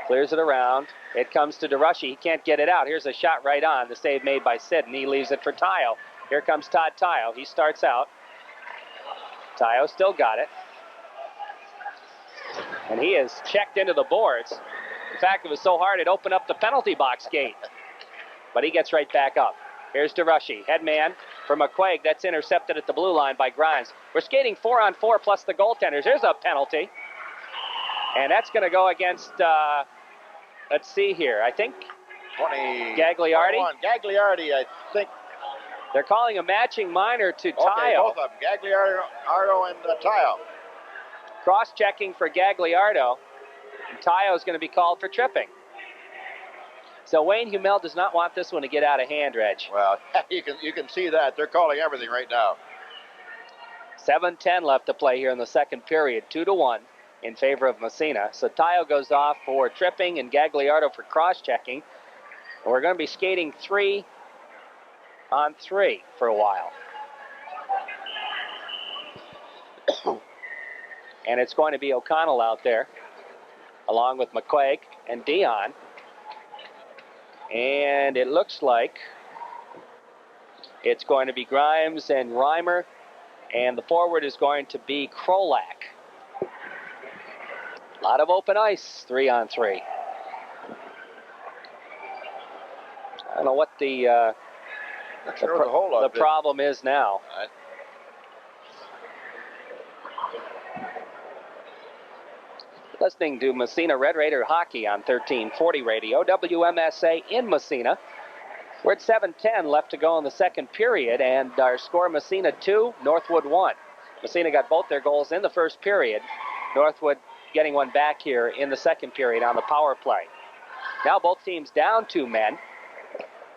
Clears it around. It comes to DeRushy. He can't get it out. Here's a shot right on. The save made by Sid, and he leaves it for Tayo. Here comes Todd Tayo. He starts out. Tayo still got it. And he is checked into the boards. In fact, it was so hard it opened up the penalty box gate. But he gets right back up. Here's DeRushy. Head man for McQuaig. That's intercepted at the blue line by Grimes. We're skating 4-on-4 plus the goaltenders. There's a penalty. And that's going to go against, let's see here, I think 20. Gagliardi. 21. Gagliardi, I think. They're calling a matching minor to Tayo. Okay, both of them, Gagliardo and Tayo. Cross-checking for Gagliardo. And Tayo is going to be called for tripping. So Wayne Humel does not want this one to get out of hand, Reg. Well, you can see that. They're calling everything right now. 7:10 left to play here in the second period. 2-1 in favor of Massena. So Tayo goes off for tripping and Gagliardo for cross-checking. And we're going to be skating 3-on-3 for a while. And it's going to be O'Connell out there, along with McQuaig and Dion. And it looks like it's going to be Grimes and Reimer, and the forward is going to be Krolak. A lot of open ice, 3-on-3. I don't know what the problem is now. Listening to Massena Red Raider Hockey on 1340 radio, WMSA in Massena. We're at 7:10 left to go in the second period, and our score Massena 2, Northwood 1. Massena got both their goals in the first period. Northwood getting one back here in the second period on the power play. Now both teams down 2 men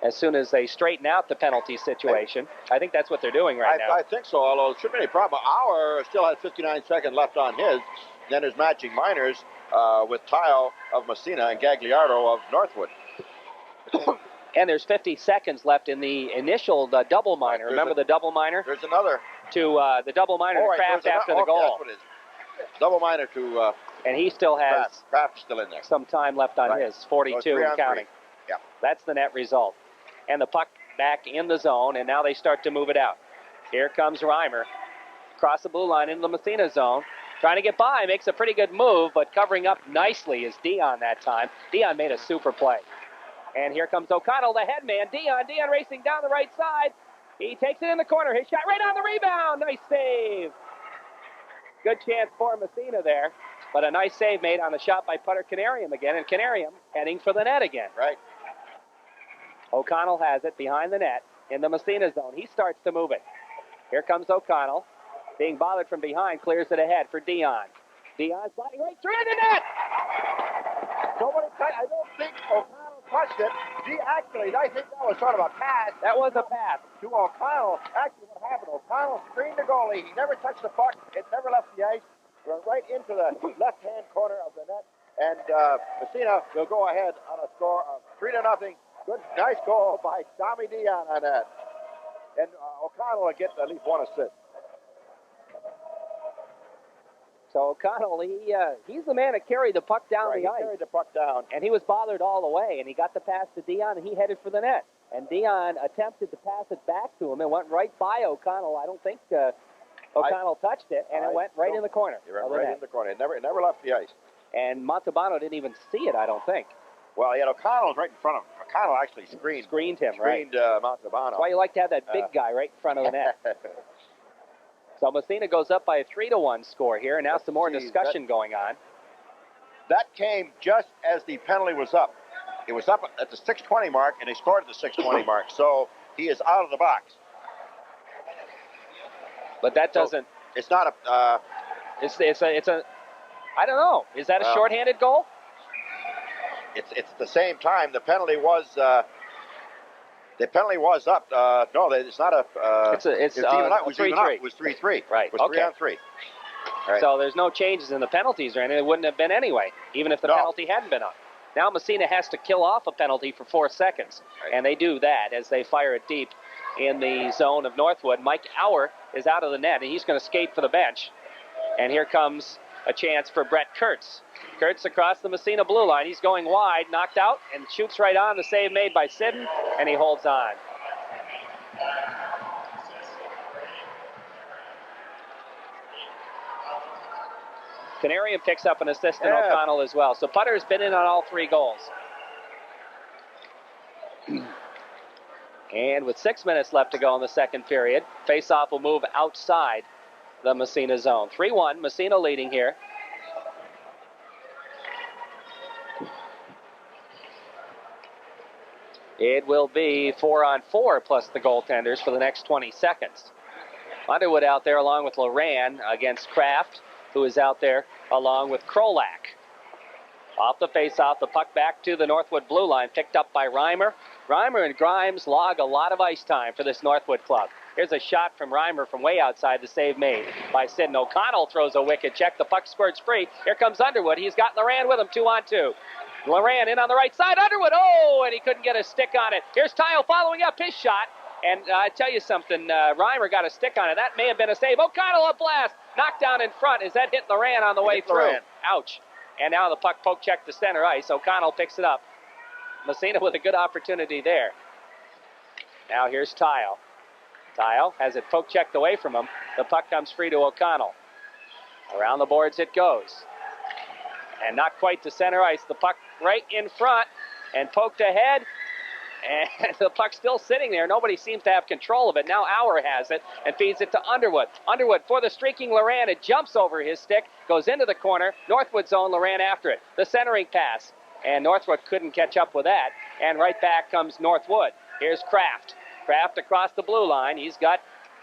as soon as they straighten out the penalty situation. I think that's what they're doing right now. I think so, although it shouldn't be any problem. Auer still has 59 seconds left on his. Then there's matching minors with Tayo of Massena and Gagliardo of Northwood. And there's 50 seconds left in the initial double minor. Remember the double minor? There's another. To the double minor to Kraft after the goal. That's what it is. Double minor to and he still has Kraft still in there. Some time left on his, 42 and counting. Yeah. That's the net result. And the puck back in the zone, and now they start to move it out. Here comes Reimer. Across the blue line into the Massena zone. Trying to get by, makes a pretty good move, but covering up nicely is Dion that time. Dion made a super play. And here comes O'Connell, the head man. Dion racing down the right side. He takes it in the corner. His shot right on the rebound. Nice save. Good chance for Massena there, but a nice save made on the shot by putter Canarium again, and Canarium heading for the net again. Right. O'Connell has it behind the net in the Massena zone. He starts to move it. Here comes O'Connell. Being bothered from behind, clears it ahead for Dion. Dion sliding right through the net! Nobody I don't think O'Connell touched it. I think that was sort of a pass. That was a pass. To O'Connell. Actually, what happened, O'Connell screened the goalie. He never touched the puck. It never left the ice. Went right into the left-hand corner of the net. And Massena will go ahead on a score of 3-0. Good, nice goal by Tommy Dion on that. And O'Connell will get at least one assist. So O'Connell, he's the man that carried the puck down the ice. He carried the puck down. And he was bothered all the way, and he got the pass to Dion, and he headed for the net. And Dion attempted to pass it back to him. It went right by O'Connell. I don't think O'Connell touched it, and it went right in the corner. It went right in the corner. It never left the ice. And Montalbano didn't even see it, I don't think. Well, he had O'Connell right in front of him. O'Connell actually screened him, right? Montalbano. That's why you like to have that big guy right in front of the net. So Massena goes up by a 3-1 score here, and now some more discussion going on. That came just as the penalty was up. It was up at the 6:20 mark, and they scored at the 6:20 mark. So he is out of the box. But that doesn't. It's not a. It's a. I don't know. Is that a shorthanded goal? It's at the same time. The penalty was. The penalty was up. No, it's not a. It's even up. It was 3-3. It was 3-3. Right. It was 3-on-3. Right. So there's no changes in the penalties or anything. It wouldn't have been anyway, even if the penalty hadn't been up. Now Massena has to kill off a penalty for 4 seconds, and they do that as they fire it deep in the zone of Northwood. Mike Auer is out of the net, and he's going to skate for the bench. And here comes a chance for Brett Kurtz. Kurtz across the Massena blue line. He's going wide, knocked out, and shoots right on. The save made by Sidden, and he holds on. Canarium picks up an assist in O'Connell as well. So Putter's been in on all 3 goals. And with 6 minutes left to go in the second period, faceoff will move outside the Massena zone. 3-1, Massena leading here. It will be 4-on-4 plus the goaltenders for the next 20 seconds. Underwood out there along with Loran against Kraft, who is out there along with Krolak. Off the face-off, the puck back to the Northwood blue line, picked up by Reimer. Reimer and Grimes log a lot of ice time for this Northwood club. Here's a shot from Reimer from way outside, the save made by Sidden. O'Connell throws a wicked check. The puck squirts free. Here comes Underwood. He's got Loran with him, 2-on-2. Loran in on the right side. Underwood, and he couldn't get a stick on it. Here's Tile following up his shot. And I tell you something, Reimer got a stick on it. That may have been a save. O'Connell a blast. Knocked down in front as that hit Loran on the way through. Ouch. And now the puck poke check to center ice. O'Connell picks it up. Massena with a good opportunity there. Now here's Tile. Tile has it poke checked away from him. The puck comes free to O'Connell. Around the boards it goes. And not quite to center ice. The puck right in front and poked ahead. And the puck's still sitting there. Nobody seems to have control of it. Now Auer has it and feeds it to Underwood. Underwood for the streaking Loran. It jumps over his stick, goes into the corner. Northwood zone, Loran after it. The centering pass. And Northwood couldn't catch up with that. And right back comes Northwood. Here's Kraft. Kraft across the blue line. He's got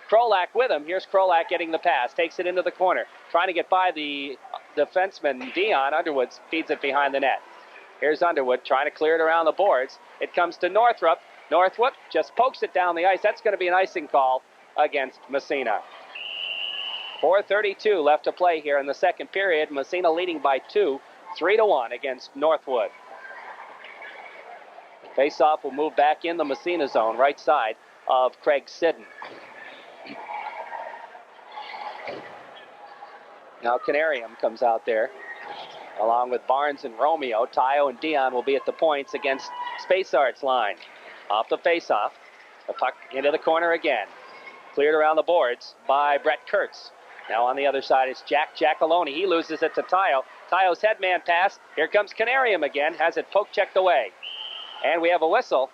Krolak with him. Here's Krolak getting the pass. Takes it into the corner. Trying to get by the defenseman, Dion. Underwood feeds it behind the net. Here's Underwood trying to clear it around the boards. It comes to Northrup. Northrup just pokes it down the ice. That's going to be an icing call against Massena. 4:32 left to play here in the second period. Massena leading by 2, 3-1 against Northwood. Faceoff will move back in the Massena zone, right side of Craig Sidden. Now Canarium comes out there, along with Barnes and Romeo. Tayo and Dion will be at the points against Spaceyart's line. Off the faceoff, the puck into the corner again. Cleared around the boards by Brett Kurtz. Now on the other side is Jack Giacalone. He loses it to Tayo. Tayo's headman pass. Here comes Canarium again. Has it poke checked away. And we have a whistle.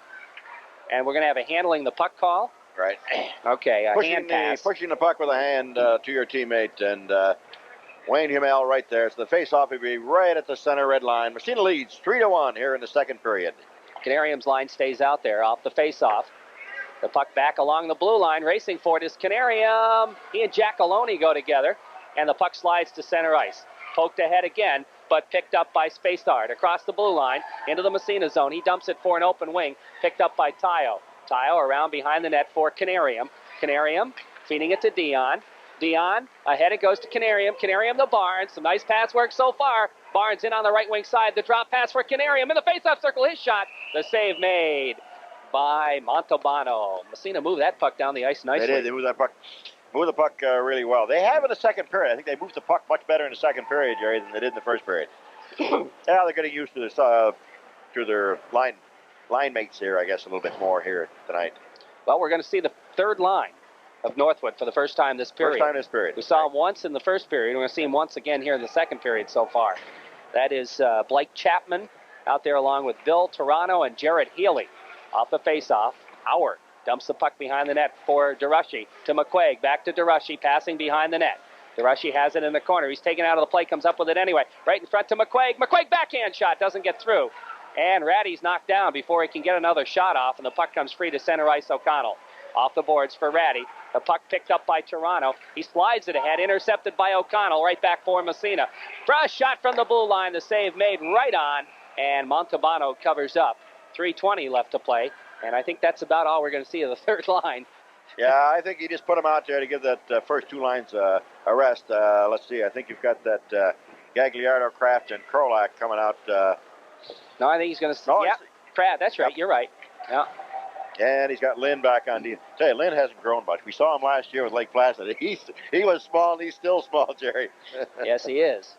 And we're going to have a handling the puck call. Right. Okay, a hand pass. Pushing the puck with a hand to your teammate. And Wayne Hummel right there. So the face-off will be right at the center red line. Massena leads 3-1 here in the second period. Canarium's line stays out there off the face-off. The puck back along the blue line. Racing for it is Canarium. He and Giacalone go together. And the puck slides to center ice. Poked ahead again but picked up by Spacard. Across the blue line, into the Massena zone. He dumps it for an open wing, picked up by Tayo. Tayo around behind the net for Canarium. Canarium feeding it to Dion. Dion, ahead it goes to Canarium. Canarium to Barnes. Some nice pass work so far. Barnes in on the right wing side. The drop pass for Canarium in the face-off circle. His shot. The save made by Montalbano. Massena moved that puck down the ice nicely. They did. They moved that puck. Moved the puck really well. They have in the second period. I think they moved the puck much better in the second period, Jerry, than they did in the first period. Yeah, they're getting used to this, to their line mates here, I guess, a little bit more here tonight. Well, we're going to see the third line of Northwood for the first time this period. First time this period. We saw him once in the first period. We're going to see him once again here in the second period so far. That is Blake Chapman out there along with Bill Toronto and Jared Healy. Off the face-off, Howard dumps the puck behind the net for DeRushy to McQuaig. Back to DeRushy, passing behind the net. DeRushy has it in the corner. He's taken out of the play, comes up with it anyway. Right in front to McQuaig. McQuaig backhand shot, doesn't get through. And Ratty's knocked down before he can get another shot off, and the puck comes free to center ice O'Connell. Off the boards for Ratty. The puck picked up by Toronto. He slides it ahead, intercepted by O'Connell, right back for Massena. Fresh shot from the blue line, the save made right on, and Montalbano covers up. 3:20 left to play, and I think that's about all we're going to see of the third line. Yeah, I think you just put him out there to give that first two lines a rest. Let's see, I think you've got that Gagliardo, Kraft, and Krolak coming out. No, I think he's going to... No, yeah, Kraft, that's right, you're right. Yeah. And he's got Lynn back on D. Tell you, Lynn hasn't grown much. We saw him last year with Lake Placid. He was small, and he's still small, Jerry. Yes, he is.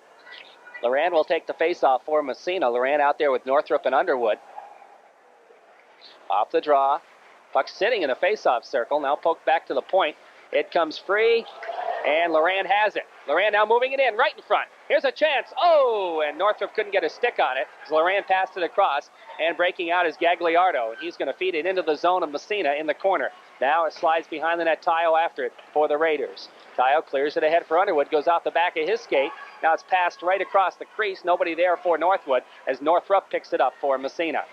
Loran will take the face-off for Massena. Loran out there with Northrop and Underwood. Off the draw. Puck sitting in a face-off circle. Now poked back to the point. It comes free, and Loran has it. Loran now moving it in right in front. Here's a chance. Oh, and Northrop couldn't get a stick on it. Loran passed it across, and breaking out is Gagliardo. He's going to feed it into the zone of Massena in the corner. Now it slides behind the net. Tayo after it for the Raiders. Tayo clears it ahead for Underwood. Goes off the back of his skate. Now it's passed right across the crease. Nobody there for Northwood as Northrop picks it up for Massena.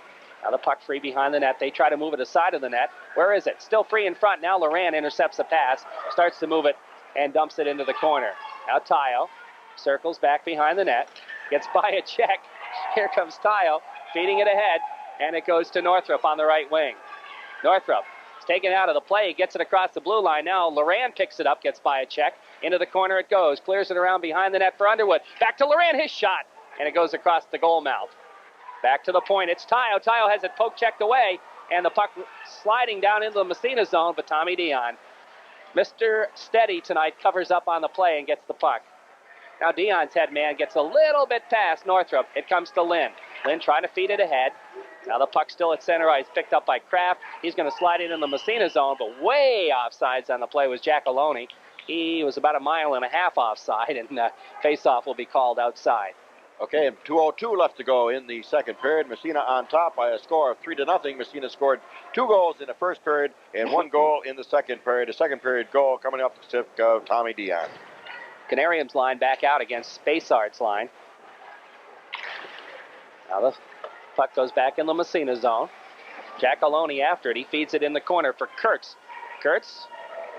Now the puck free behind the net. They try to move it aside of the net. Where is it? Still free in front. Now Loran intercepts the pass. Starts to move it and dumps it into the corner. Now Tayo circles back behind the net. Gets by a check. Here comes Tayo feeding it ahead. And it goes to Northrop on the right wing. Northrop is taken out of the play. He gets it across the blue line. Now Loran picks it up. Gets by a check. Into the corner it goes. Clears it around behind the net for Underwood. Back to Loran. His shot. And it goes across the goal mouth. Back to the point. It's Tayo. Tayo has it poke checked away. And the puck sliding down into the Massena zone. But Tommy Dion, Mr. Steady tonight, covers up on the play and gets the puck. Now Dion's head man gets a little bit past Northrop. It comes to Lynn. Lynn trying to feed it ahead. Now the puck still at center ice, picked up by Kraft. He's going to slide it in the Massena zone, but way offsides on the play was Giacalone. He was about 1.5 miles offside, and face-off will be called outside. Okay, and 2:02 left to go in the second period. Massena on top by a score of 3-0. Massena scored 2 goals in the first period and 1 goal in the second period. The second period goal coming up the stick of Tommy Dion. Canarium's line back out against Spacard's line. Now the puck goes back in the Massena zone. Giacalone after it. He feeds it in the corner for Kurtz. Kurtz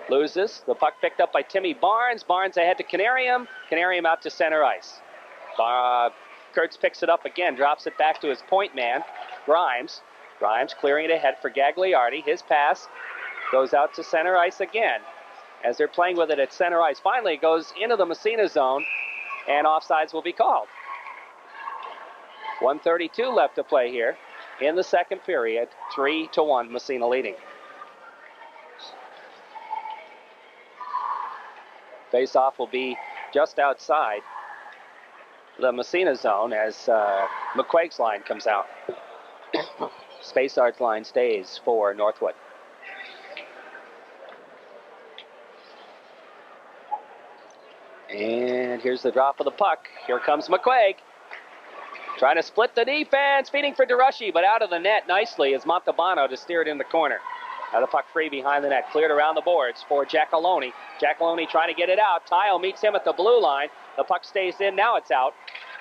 loses. The puck picked up by Timmy Barnes. Barnes ahead to Canarium. Canarium out to center ice. Kurtz picks it up again, drops it back to his point man, Grimes. Grimes clearing it ahead for Gagliardi. His pass goes out to center ice again. As they're playing with it at center ice, finally it goes into the Massena zone, and offsides will be called. 1:32 left to play here in the second period. 3-1, Massena leading. Face-off will be just outside the Massena zone as McQuaig's line comes out. Spacard's line stays for Northwood. And here's the drop of the puck. Here comes McQuaig. Trying to split the defense, feeding for DeRushy, but out of the net nicely is Montalbano to steer it in the corner. Now the puck free behind the net, cleared around the boards for Giacalone. Giacalone trying to get it out. Tayo meets him at the blue line. The puck stays in, now it's out.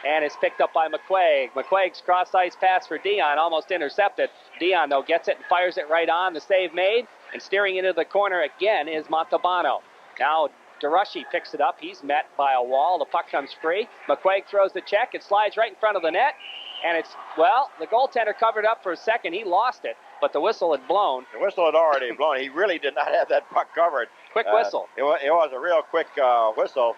And it's picked up by McQuaig. McQuaig's cross-ice pass for Dion, almost intercepted. Dion, though, gets it and fires it right on. The save made, and steering into the corner again is Montalbano. Now DeRushy picks it up. He's met by a wall. The puck comes free. McQuaig throws the check. It slides right in front of the net. And it's, well, the goaltender covered up for a second. He lost it, but the whistle had blown. The whistle had already blown. He really did not have that puck covered. Quick whistle. It was a real quick whistle,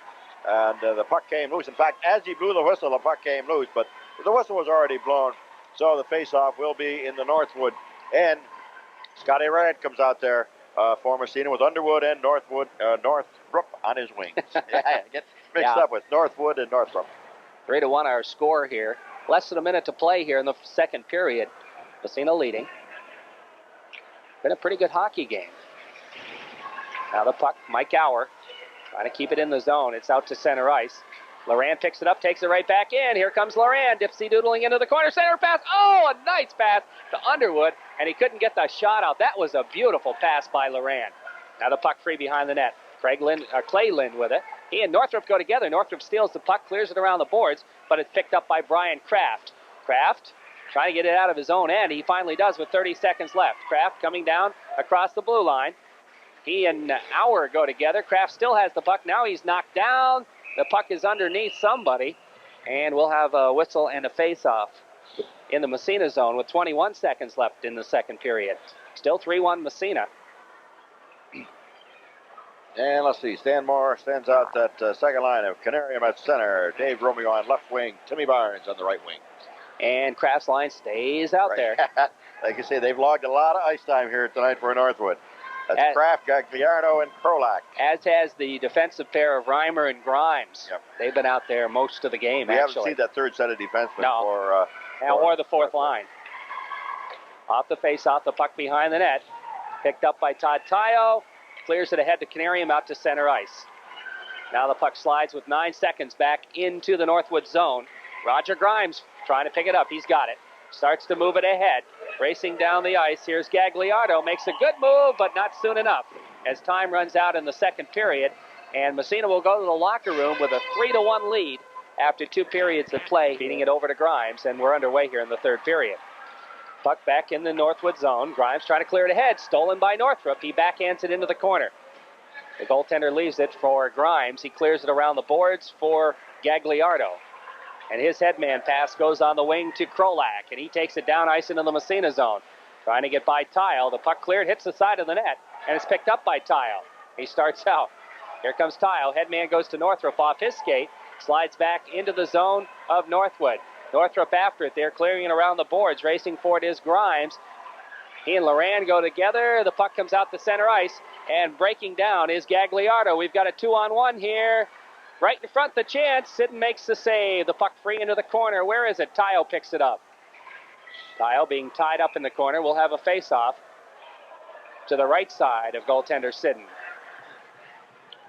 and the puck came loose. In fact, as he blew the whistle, the puck came loose, but the whistle was already blown. So the face-off will be in the Northwood end. Scotty Ryan comes out there for Massena with Underwood and Northwood, Northrop on his wings. Yeah, get mixed up with Northwood and Northrop. 3-1 our score here. Less than a minute to play here in the second period. Massena leading. Been a pretty good hockey game. Now the puck, Mike Gower, trying to keep it in the zone. It's out to center ice. Laurent picks it up, takes it right back in. Here comes Laurent, dipsy-doodling into the corner. Center pass. Oh, a nice pass to Underwood, and he couldn't get the shot out. That was a beautiful pass by Laurent. Now the puck free behind the net. Clay Lynn with it. He and Northrop go together. Northrop steals the puck, clears it around the boards, but it's picked up by Brian Kraft. Kraft trying to get it out of his own end. He finally does with 30 seconds left. Kraft coming down across the blue line. He and Auer go together. Kraft still has the puck. Now he's knocked down. The puck is underneath somebody, and we'll have a whistle and a face-off in the Massena zone with 21 seconds left in the second period. Still 3-1 Massena. And let's see, Stan Moore stands out that second line of Canarium at center, Dave Romeo on left wing, Timmy Barnes on the right wing. And Kraft's line stays out there. Like you say, they've logged a lot of ice time here tonight for Northwood. That's Kraft, Gagliardo, and Krolak. As has the defensive pair of Reimer and Grimes. Yep. They've been out there most of the game, we haven't seen that third set of defensemen or the fourth line. Off the face-off, the puck behind the net. Picked up by Todd Tayo. Clears it ahead to Canarium out to center ice. Now the puck slides with 9 seconds back into the Northwood zone. Roger Grimes trying to pick it up. He's got it. Starts to move it ahead. Racing down the ice. Here's Gagliardo. Makes a good move, but not soon enough as time runs out in the second period. And Massena will go to the locker room with a 3-1 lead after 2 periods of play, feeding it over to Grimes, and we're underway here in the third period. Puck back in the Northwood zone. Grimes trying to clear it ahead. Stolen by Northrop. He backhands it into the corner. The goaltender leaves it for Grimes. He clears it around the boards for Gagliardo. And his headman pass goes on the wing to Krolak, and he takes it down ice into the Massena zone. Trying to get by Tile. The puck cleared, hits the side of the net, and it's picked up by Tile. He starts out. Here comes Tile. Headman goes to Northrop off his skate. Slides back into the zone of Northwood. Northrop after it. They're clearing it around the boards. Racing for it is Grimes. He and Laurent go together. The puck comes out to center ice. And breaking down is Gagliardo. We've got a 2-on-1 here. Right in front, the chance. Sidden makes the save. The puck free into the corner. Where is it? Tile picks it up. Tile being tied up in the corner. We'll have a face-off to the right side of goaltender Sidden.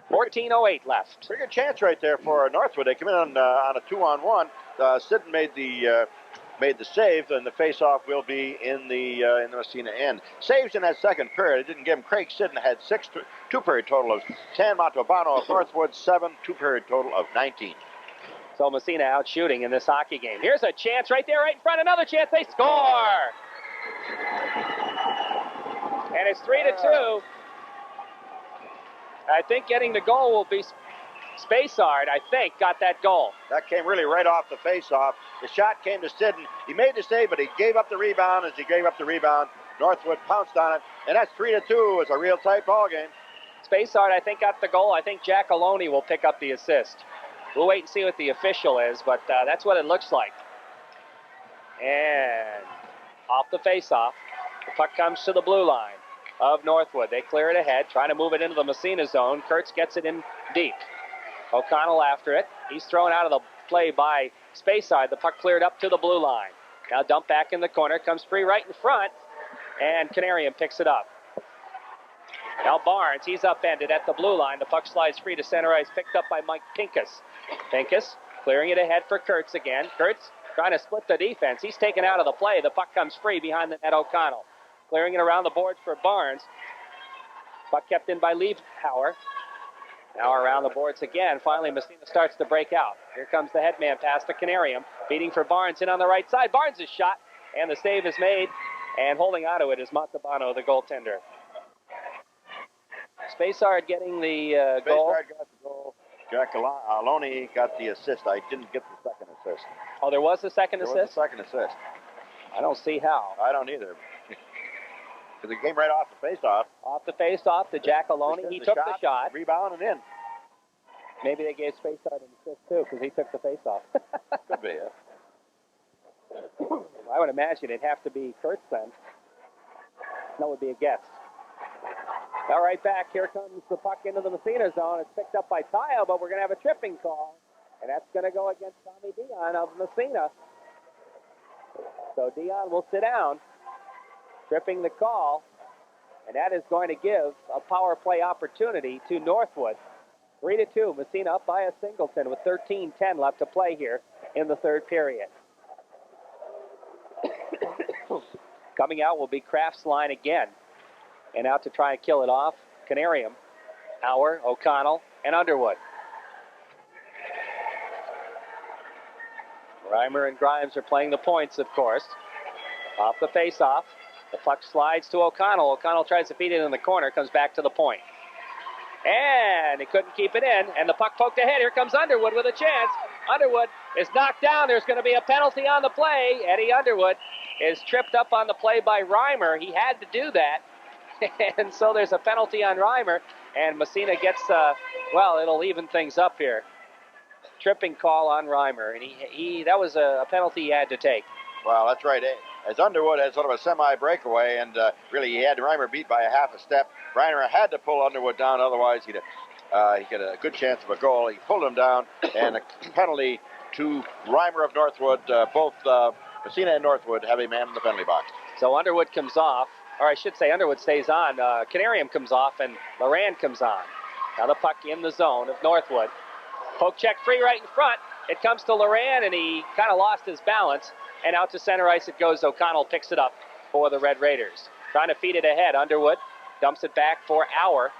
14:08 left. Pretty good chance right there for Northwood. They come in on a 2-on-1. Sidden made the save, and the face-off will be in the Massena end. Saves in that second period. It didn't give him. Craig Sidden had 6 two-period total of 10. Montalbano of Northwood 7 two-period total of 19. So Massena out shooting in this hockey game. Here's a chance right there, right in front. Another chance. They score. And it's 3-2. I think getting the goal will be Spacard, got that goal. That came really right off the face-off. The shot came to Sidden. He made the save, but he gave up the rebound. As he gave up the rebound, Northwood pounced on it, and that's 3-2. It's a real tight ball game. Spacard, got the goal. I think Jack Aloni will pick up the assist. We'll wait and see what the official is, but that's what it looks like. And off the face-off, the puck comes to the blue line of Northwood. They clear it ahead, trying to move it into the Massena zone. Kurtz gets it in deep. O'Connell after it. He's thrown out of the play by Spacard. The puck cleared up to the blue line. Now dumped back in the corner. Comes free right in front. And Canarium picks it up. Now Barnes, he's upended at the blue line. The puck slides free to center ice. Picked up by Mike Pincus. Pincus clearing it ahead for Kurtz again. Kurtz trying to split the defense. He's taken out of the play. The puck comes free behind the net. O'Connell clearing it around the boards for Barnes. Puck kept in by Liebhauer. Now around the boards again. Finally, Massena starts to break out. Here comes the headman pass to Canarium. Beating for Barnes in on the right side. Barnes is shot, and the save is made. And holding on to it is Montalbano, the goaltender. Spacard getting the goal. Spacard got the goal. Jack Aloni got the assist. I didn't get the second assist. Oh, there was a second assist? There was a second assist. I don't see how. I don't either. Because it came right off the face-off. Off the face-off to Jack Aloni. He took the shot. Rebound and in. Maybe they gave Spacard an assist too because he took the face-off. Could be, yeah. I would imagine it'd have to be Kurtz then. That would be a guess. All right, back. Here comes the puck into the Massena zone. It's picked up by Tayo, but we're going to have a tripping call. And that's going to go against Tommy Dion of Massena. So Dion will sit down. Tripping the call. And that is going to give a power play opportunity to Northwood. 3-2. Massena up by a singleton with 13:10 left to play here in the third period. Coming out will be Kraft's line again. And out to try and kill it off, Canarium, Auer, O'Connell, and Underwood. Reimer and Grimes are playing the points, of course. Off the face-off. The puck slides to O'Connell. O'Connell tries to feed it in the corner, comes back to the point. And he couldn't keep it in, and the puck poked ahead. Here comes Underwood with a chance. Underwood is knocked down. There's going to be a penalty on the play. Eddie Underwood is tripped up on the play by Reimer. He had to do that. And so there's a penalty on Reimer, and Massena gets, well, it'll even things up here. Tripping call on Reimer, and that was a penalty he had to take. Well, that's right. As Underwood had sort of a semi-breakaway, and really he had Reimer beat by a half a step. Reimer had to pull Underwood down, otherwise he'd get a good chance of a goal. He pulled him down, and a penalty to Reimer of Northwood. Both Massena and Northwood have a man in the penalty box. So Underwood comes off. Or I should say Underwood stays on. Canarium comes off and Loran comes on. Now the puck in the zone of Northwood. Poke check free right in front. It comes to Loran and he kind of lost his balance. And out to center ice it goes. O'Connell picks it up for the Red Raiders. Trying to feed it ahead. Underwood dumps it back for Auer.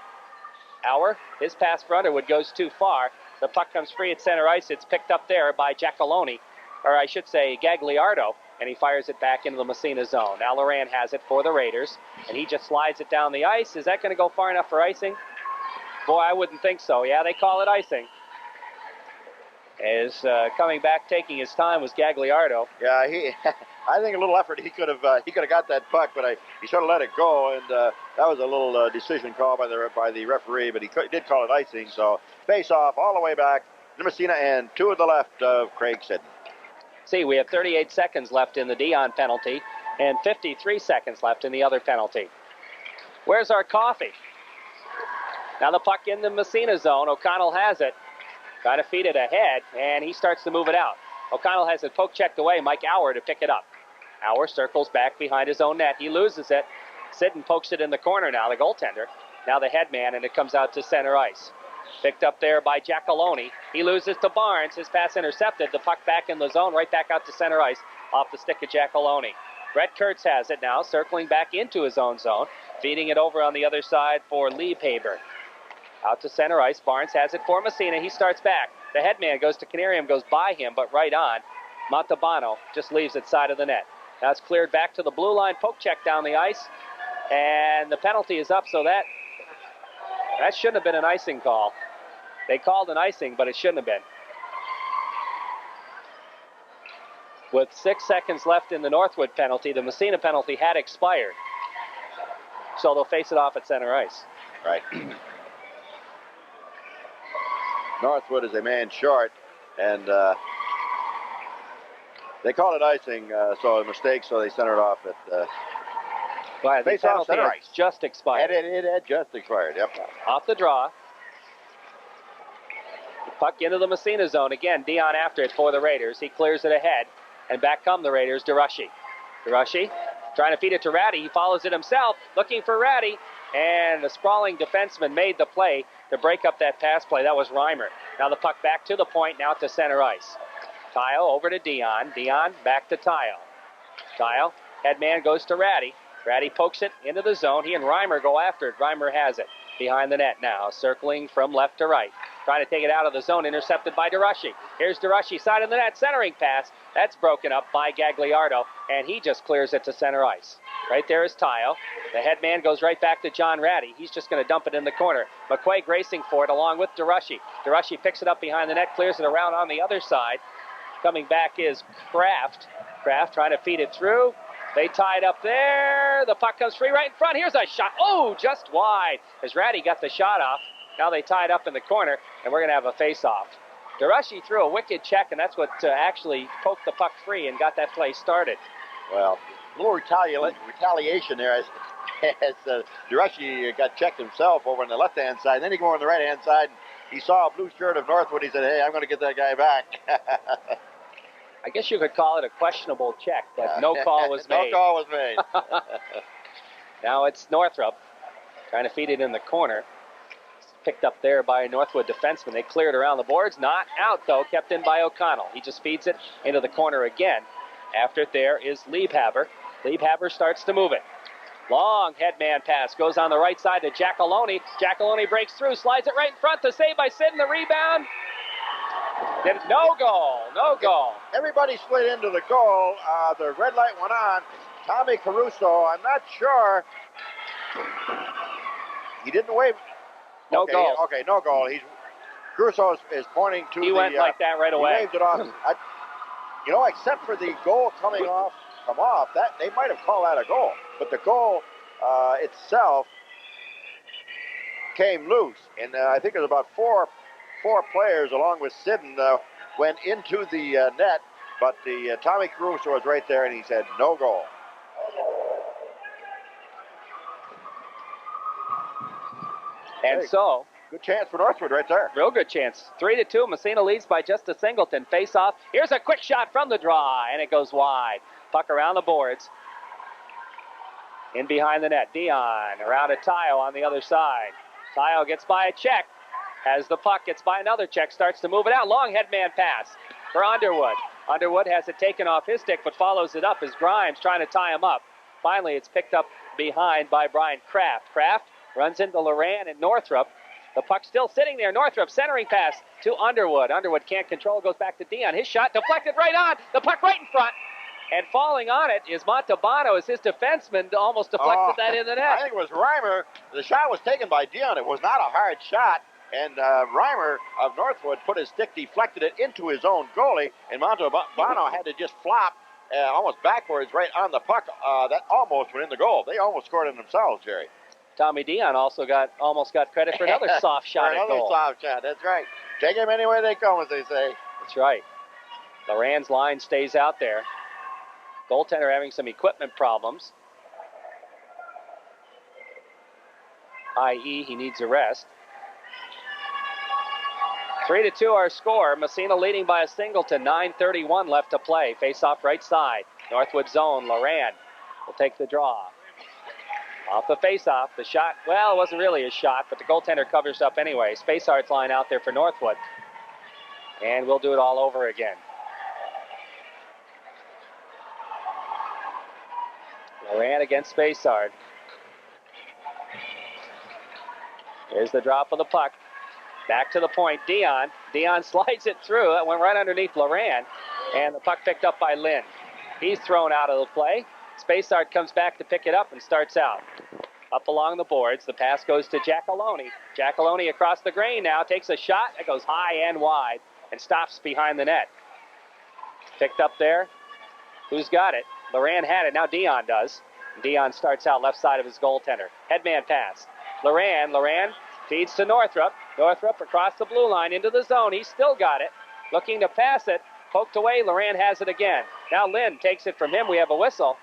Auer, his pass for Underwood goes too far. The puck comes free at center ice. It's picked up there by Giacalone. Or I should say Gagliardo. And he fires it back into the Massena zone. Now Loran has it for the Raiders, and he just slides it down the ice. Is that going to go far enough for icing? Boy, I wouldn't think so. Yeah, they call it icing. As coming back, taking his time was Gagliardo. Yeah, I think a little effort he could have got that puck, but he sort of let it go, and that was a little decision call by the referee, but he did call it icing. So face off all the way back to Massena and to the left of Craig Sidden. See, we have 38 seconds left in the Dion penalty and 53 seconds left in the other penalty. Where's our coffee? Now the puck in the Massena zone. O'Connell has it. Trying to feed it ahead, and he starts to move it out. O'Connell has it poke checked away. Mike Auer to pick it up. Auer circles back behind his own net. He loses it. Sidden pokes it in the corner now, the goaltender. Now the head man, and it comes out to center ice. Picked up there by Giacalone. He loses to Barnes. His pass intercepted. The puck back in the zone, right back out to center ice, off the stick of Giacalone. Brett Kurtz has it now, circling back into his own zone, feeding it over on the other side for Liebhaber. Out to center ice. Barnes has it for Massena. He starts back. The headman goes to Canarium, goes by him, but right on. Montalbano just leaves it side of the net. Now it's cleared back to the blue line. Poke check down the ice. And the penalty is up, so that shouldn't have been an icing call. They called an icing, but it shouldn't have been. With 6 seconds left in the Northwood penalty, the Massena penalty had expired. So they'll face it off at center ice. Right. Northwood is a man short, and they call it icing, so a mistake, so they center it off at the face off center ice. Just expired. It had just expired, yep. Off the draw. Puck into the Massena zone. Again, Dion after it for the Raiders. He clears it ahead, and back come the Raiders. DeRushy trying to feed it to Ratty. He follows it himself, looking for Ratty, and the sprawling defenseman made the play to break up that pass play. That was Reimer. Now the puck back to the point, now to center ice. Tayo over to Dion. Dion back to Tayo. Tayo, headman goes to Ratty. Ratty pokes it into the zone. He and Reimer go after it. Reimer has it behind the net now, circling from left to right. Trying to take it out of the zone, intercepted by DeRushy. Here's DeRushy, side of the net, centering pass. That's broken up by Gagliardo, and he just clears it to center ice. Right there is Tayo. The head man goes right back to John Ratty. He's just going to dump it in the corner. McQuaig racing for it along with DeRushy. DeRushy picks it up behind the net, clears it around on the other side. Coming back is Kraft. Kraft trying to feed it through. They tie it up there. The puck comes free right in front. Here's a shot. Oh, just wide. As Ratty got the shot off. Now they tie it up in the corner, and we're going to have a face-off. DeRushy threw a wicked check, and that's what actually poked the puck free and got that play started. Well, a little retaliation there as DeRushy got checked himself over on the left-hand side. Then he go on the right-hand side. He saw a blue shirt of Northwood. He said, hey, I'm going to get that guy back. I guess you could call it a questionable check, but no call was made. No call was made. Now it's Northrup trying to feed it in the corner. It's picked up there by Northwood defenseman. They cleared around the boards. Not out, though. Kept in by O'Connell. He just feeds it into the corner again. After it there is Liebhaber. Liebhaber starts to move it. Long headman pass goes on the right side to Giacalone. Giacalone breaks through, slides it right in front. The save by Sid, the rebound. No goal. No goal. Everybody slid into the goal. The red light went on. Tommy Caruso, I'm not sure. He didn't wave. No goal. Okay, no goal. Caruso is pointing to He went like that right away. He waved it off. Except for the goal come off, that they might have called that a goal. But the goal itself came loose. And I think it was about four players along with Sidden went into the net. But the Tommy Caruso was right there, and he said no goal. And so, good chance for Northwood right there. Real good chance. 3-2. Massena leads by just a singleton. Face off. Here's a quick shot from the draw, and it goes wide. Puck around the boards. In behind the net. Dion around to Tayo on the other side. Tayo gets by a check. Has the puck, gets by another check, starts to move it out. Long headman pass for Underwood. Underwood has it taken off his stick, but follows it up as Grimes trying to tie him up. Finally, it's picked up behind by Brian Kraft. Kraft runs into Loran and Northrup. The puck still sitting there. Northrup centering pass to Underwood. Underwood can't control, goes back to Dion. His shot deflected right on. The puck right in front. And falling on it is Montalbano as his defenseman almost deflected that in the net. I think it was Reimer. The shot was taken by Dion. It was not a hard shot. And Reimer of Northwood put his stick, deflected it into his own goalie. And Montalbano had to just flop almost backwards right on the puck. That almost went in the goal. They almost scored it themselves, Jerry. Tommy Dion also almost got credit for another soft shot at goal. Another soft shot, that's right. Take them anywhere they come, as they say. That's right. Loran's line stays out there. Goaltender having some equipment problems, i.e. he needs a rest. 3-2 our score. Massena leading by a singleton. 9:31 left to play. Face off right side. Northwood zone. Loran will take the draw. Off the face-off, the shot, well, it wasn't really a shot, but the goaltender covers up anyway. Spacehart's line out there for Northwood. And we'll do it all over again. Loran against Spacehart. Here's the drop of the puck. Back to the point, Dion. Dion slides it through. That went right underneath Loran. And the puck picked up by Lynn. He's thrown out of the play. Spacehart comes back to pick it up and starts out. Up along the boards, the pass goes to Giacalone. Giacalone across the grain now, takes a shot. It goes high and wide and stops behind the net. Picked up there. Who's got it? Loran had it, now Dion does. Dion starts out left side of his goaltender. Headman pass. Loran feeds to Northrup. Northrup across the blue line into the zone. He's still got it. Looking to pass it. Poked away, Loran has it again. Now Lynn takes it from him. We have a whistle.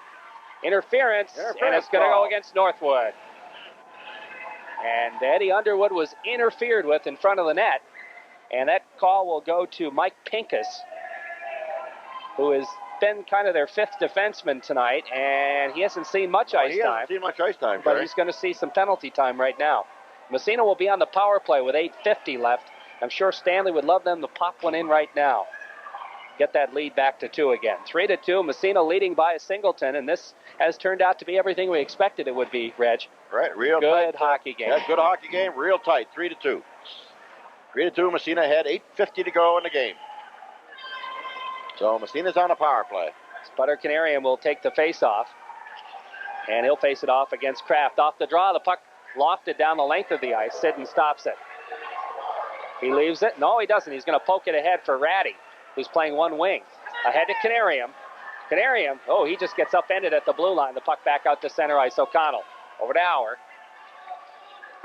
Interference, and it's going to go against Northwood. And Eddie Underwood was interfered with in front of the net. And that call will go to Mike Pincus, who has been kind of their fifth defenseman tonight, and he hasn't seen much ice time. He hasn't seen much ice time, but he's going to see some penalty time right now. Massena will be on the power play with 8:50 left. I'm sure Stanley would love them to pop one in right now. Get that lead back to 2 again. 3-2, Massena leading by a singleton, and this has turned out to be everything we expected it would be, Reg. Right, real good tight hockey game. Yeah, good hockey game, real tight, 3-2. 3-2, Massena ahead, 8:50 to go in the game. So Massena's on a power play. Sputter Canarian will take the face-off. And he'll face it off against Kraft. Off the draw, the puck lofted down the length of the ice. Sidden stops it. He leaves it. No, he doesn't. He's going to poke it ahead for Ratty, who's playing one wing. Ahead to Canarium. Canarium, oh, he just gets upended at the blue line. The puck back out to center ice. O'Connell over to Auer.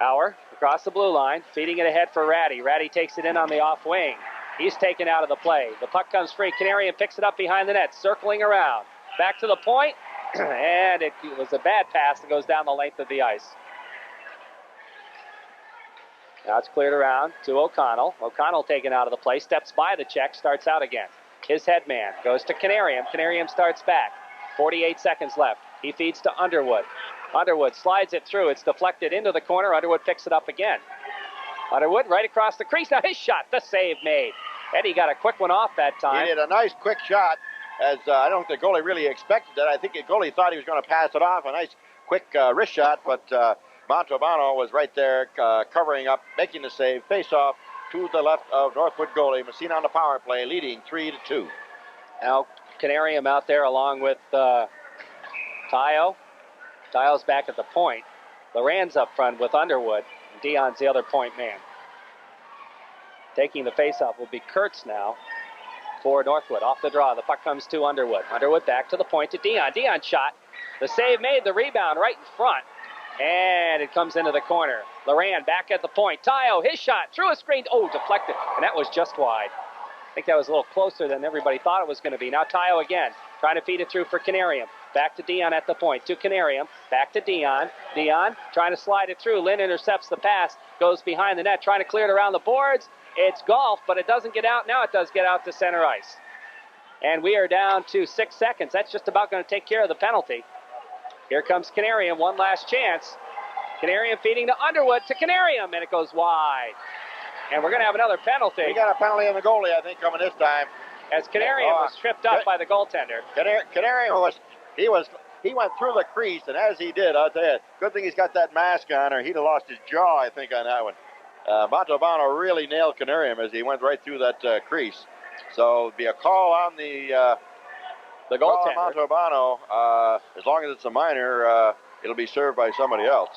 Auer across the blue line, feeding it ahead for Ratty. Ratty takes it in on the off wing. He's taken out of the play. The puck comes free. Canarium picks it up behind the net, circling around. Back to the point, and it was a bad pass that goes down the length of the ice. Now it's cleared around to O'Connell. O'Connell taken out of the play, steps by the check, starts out again. His head man goes to Canarium. Canarium starts back. 48 seconds left. He feeds to Underwood. Underwood slides it through. It's deflected into the corner. Underwood picks it up again. Underwood right across the crease. Now his shot, the save made. Eddie got a quick one off that time. He did a nice quick shot, as I don't think the goalie really expected that. I think the goalie thought he was going to pass it off. A nice quick wrist shot, but Montalbano was right there covering up, making the save. Face off to the left of Northwood goalie. Massena on the power play, leading 3-2. Now Canarium out there along with Tayo. Tayo's back at the point. Loran's up front with Underwood. Dion's the other point man. Taking the faceoff will be Kurtz now for Northwood. Off the draw, the puck comes to Underwood. Underwood back to the point to Dion. Dion shot. The save made, the rebound right in front. And it comes into the corner. Loran back at the point. Tayo, his shot, through a screen. Oh, deflected. And that was just wide. I think that was a little closer than everybody thought it was going to be. Now Tayo again, trying to feed it through for Canarium. Back to Dion at the point, to Canarium. Back to Dion. Dion trying to slide it through. Lynn intercepts the pass, goes behind the net, trying to clear it around the boards. It's golf, but it doesn't get out. Now it does get out to center ice. And we are down to 6 seconds. That's just about going to take care of the penalty. Here comes Canarium, one last chance. Canarium feeding to Underwood, to Canarium, and it goes wide. And we're going to have another penalty. We got a penalty on the goalie, I think, coming this time. As Canarium was tripped up by the goaltender. Canarium he went through the crease, and as he did, I'll tell you, good thing he's got that mask on, or he'd have lost his jaw, I think, on that one. Montalbano really nailed Canarium as he went right through that crease. So it'll be a call on the goaltender. Montalbano. As long as it's a minor, it'll be served by somebody else.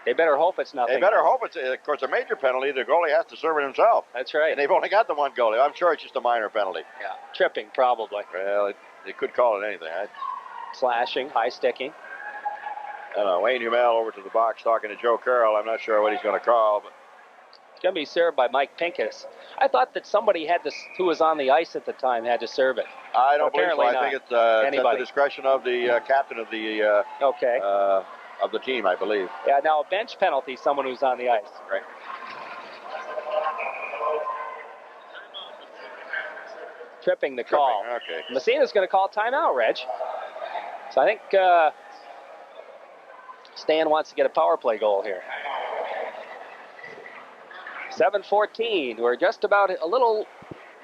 They better hope it's nothing. They better hope it's, of course, a major penalty. The goalie has to serve it himself. That's right. And they've only got the one goalie. I'm sure it's just a minor penalty. Yeah, tripping probably. Well, they could call it anything. Slashing, high sticking. I don't know. Wayne Humel over to the box talking to Joe Carroll. I'm not sure what he's going to call, but it's going to be served by Mike Pincus. I thought that somebody had to, who was on the ice at the time, had to serve it. I don't believe so. I think it's at the discretion of the captain of the of the team, I believe. Yeah, now a bench penalty, someone who's on the ice. Right. Tripping the call. Okay. Massena's going to call timeout, Reg. So I think Stan wants to get a power play goal here. 7:14. We're just about a little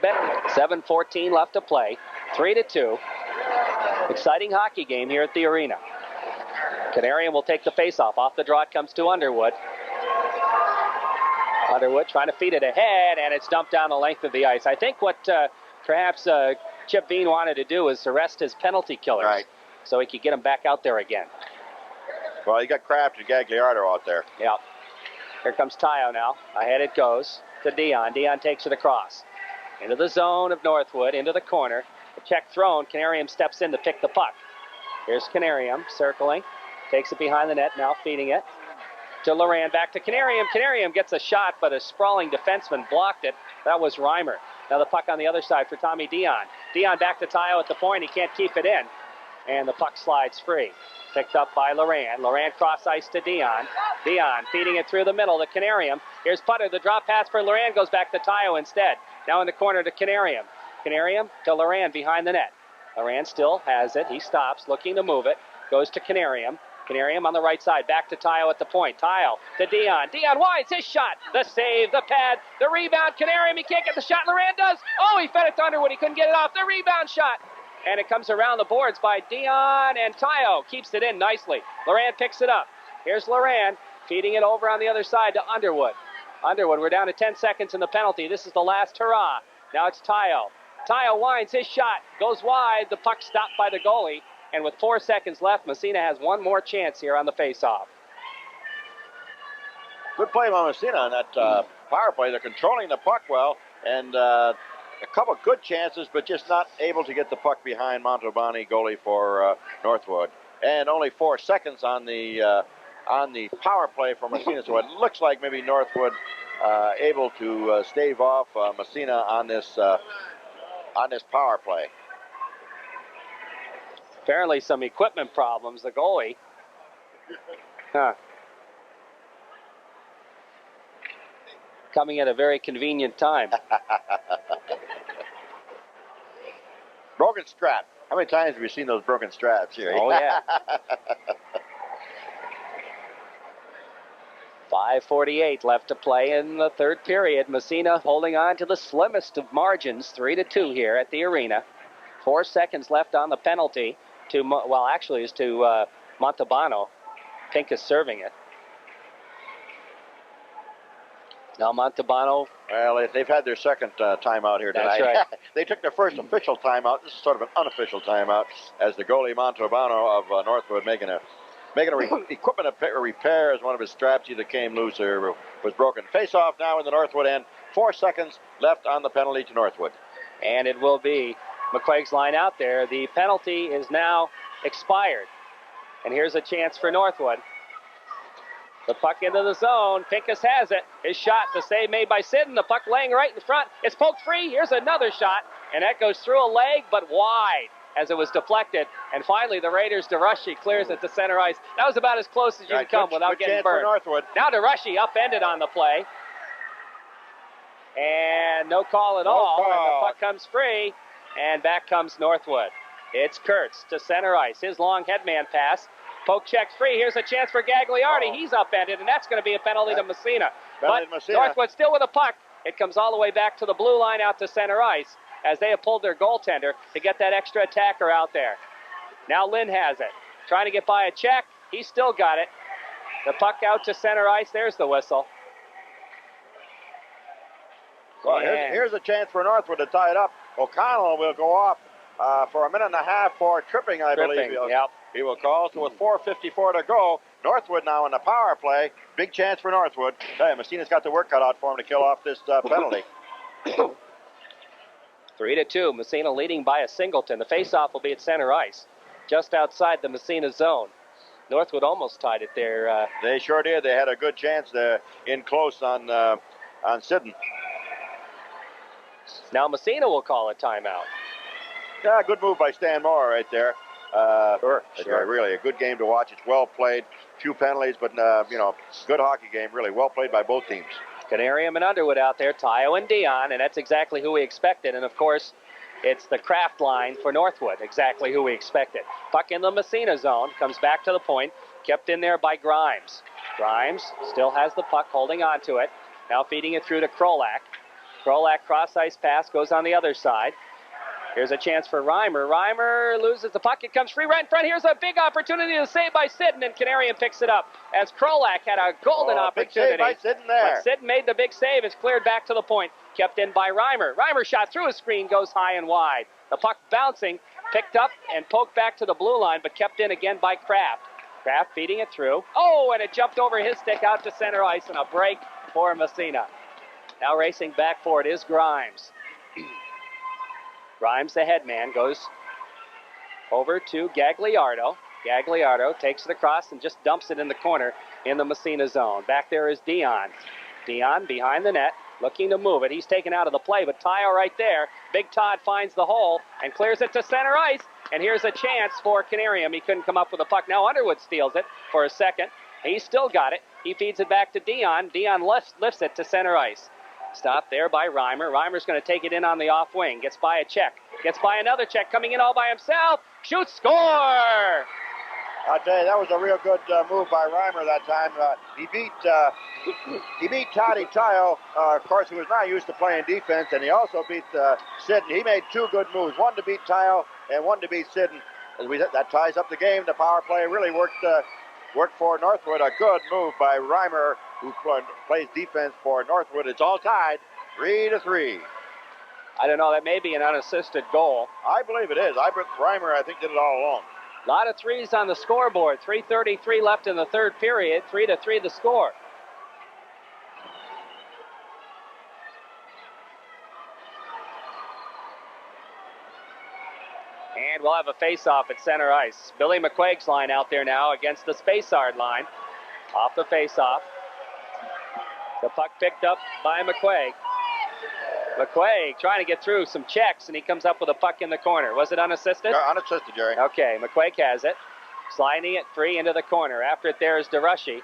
better. 7:14 left to play. 3-2. Exciting hockey game here at the arena. Canarium will take the faceoff. Off the draw, it comes to Underwood. Underwood trying to feed it ahead, and it's dumped down the length of the ice. I think what perhaps Chip Bean wanted to do is arrest his penalty killers, right, so he could get them back out there again. Well, you got Kraft and Gagliardo out there. Yeah. Here comes Tayo now. Ahead it goes to Dion. Dion takes it across. Into the zone of Northwood, into the corner. The check thrown. Canarium steps in to pick the puck. Here's Canarium circling. Takes it behind the net, now feeding it to Loran. Back to Canarium. Canarium gets a shot, but a sprawling defenseman blocked it. That was Reimer. Now the puck on the other side for Tommy Dion. Dion back to Tayo at the point. He can't keep it in. And the puck slides free. Picked up by Loran. Loran cross ice to Dion. Dion feeding it through the middle to Canarium. Here's Putter. The drop pass for Loran goes back to Tayo instead. Now in the corner to Canarium. Canarium to Loran behind the net. Loran still has it. He stops, looking to move it. Goes to Canarium. Canarium on the right side, back to Tayo at the point. Tayo to Dion. Dion winds his shot. The save, the pad, the rebound. Canarium, he can't get the shot. Loran does. Oh, he fed it to Underwood. He couldn't get it off. The rebound shot. And it comes around the boards by Dion, and Tayo keeps it in nicely. Loran picks it up. Here's Loran feeding it over on the other side to Underwood. Underwood, we're down to 10 seconds in the penalty. This is the last hurrah. Now it's Tayo. Tayo winds his shot. Goes wide. The puck stopped by the goalie. And with 4 seconds left, Massena has one more chance here on the faceoff. Good play by Massena on that power play. They're controlling the puck well, and a couple good chances, but just not able to get the puck behind Montalbani, goalie for Northwood. And only 4 seconds on the power play for Massena, so it looks like maybe Northwood able to stave off Massena on this power play. Apparently some equipment problems, the goalie. Coming at a very convenient time. Broken strap. How many times have we seen those broken straps here? Oh, yeah. 5:48 left to play in the third period. Massena holding on to the slimmest of margins, 3-2 here at the arena. 4 seconds left on the penalty to, well, actually is to Montalbano. Pink is serving it. Now Montalbano. Well, they've had their second timeout here tonight. That's right. They took their first official timeout. This is sort of an unofficial timeout, as the goalie Montalbano of Northwood making equipment repair as one of his straps either came loose or was broken. Face off now in the Northwood end. 4 seconds left on the penalty to Northwood. And it will be McQuaig's line out there. The penalty is now expired. And here's a chance for Northwood. The puck into the zone. Pincus has it. His shot, the save made by Sidden. The puck laying right in front. It's poked free. Here's another shot. And that goes through a leg, but wide as it was deflected. And finally, the Raiders, DeRushy clears it to center ice. That was about as close as you can come without getting burned. Now DeRushy upended on the play. And no call at all. And the puck comes free. And back comes Northwood. It's Kurtz to center ice. His long headman pass. Poke checks free. Here's a chance for Gagliardi. He's upended, and that's going to be a penalty to Massena. But Northwood still with a puck. It comes all the way back to the blue line out to center ice as they have pulled their goaltender to get that extra attacker out there. Now Lynn has it. Trying to get by a check. He's still got it. The puck out to center ice. There's the whistle. Well, here's a chance for Northwood to tie it up. O'Connell will go off for a minute and a half for tripping, I believe. He will call. So with 4:54 to go, Northwood now in the power play. Big chance for Northwood. Massena's got the work cut out for him to kill off this penalty. 3-2. Massena leading by a singleton. The faceoff will be at center ice, just outside the Massena zone. Northwood almost tied it there. They sure did. They had a good chance there in close on Sidden. Now Massena will call a timeout. Yeah, good move by Stan Moore right there. Sure. Really a good game to watch. It's well played. Few penalties, but good hockey game. Really well played by both teams. Canarium and Underwood out there, Tayo and Dion, and that's exactly who we expected. And of course, it's the Kraft line for Northwood, exactly who we expected. Puck in the Massena zone, comes back to the point, kept in there by Grimes. Grimes still has the puck, holding on to it. Now feeding it through to Krolak. Krolak cross-ice pass goes on the other side. Here's a chance for Reimer. Reimer loses the puck. It comes free right in front. Here's a big opportunity to save by Sidden, and Canarium picks it up as Krolak had a golden opportunity. Big save by Sidden there. But Sidden made the big save. It's cleared back to the point. Kept in by Reimer. Reimer shot through a screen, goes high and wide. The puck bouncing, picked up and poked back to the blue line, but kept in again by Kraft. Kraft feeding it through. Oh, and it jumped over his stick out to center ice, and a break for Massena. Now racing back for it is Grimes. Grimes, the headman, goes over to Gagliardo. Gagliardo takes it across and just dumps it in the corner in the Massena zone. Back there is Dion. Dion behind the net, looking to move it. He's taken out of the play, but Tayo right there. Big Todd finds the hole and clears it to center ice. And here's a chance for Canarium. He couldn't come up with a puck. Now Underwood steals it for a second. He's still got it. He feeds it back to Dion. Dion lifts it to center ice. Stopped there by Reimer. Reimer's going to take it in on the off wing. Gets by a check. Gets by another check. Coming in all by himself. Shoots. Score! I'll tell you, that was a real good move by Reimer that time. He beat Toddy Tayo, of course, who was not used to playing defense, and he also beat Sidden. He made two good moves, one to beat Tayo and one to beat Sidden. That ties up the game. The power play really worked for Northwood. A good move by Reimer, who plays defense for Northwood. It's all tied, 3-3. I don't know. That may be an unassisted goal. I believe it is. Reimer, I think, did it all along. A lot of threes on the scoreboard. 3:33 left in the third period. 3-3 the score. And we'll have a face-off at center ice. Billy McQuaig's line out there now against the Spacard line. Off the face-off. The puck picked up by McQuaig. McQuaig trying to get through some checks, and he comes up with a puck in the corner. Was it unassisted? Yeah, unassisted, Jerry. Okay, McQuaig has it. Sliding it free into the corner. After it there is DeRushy.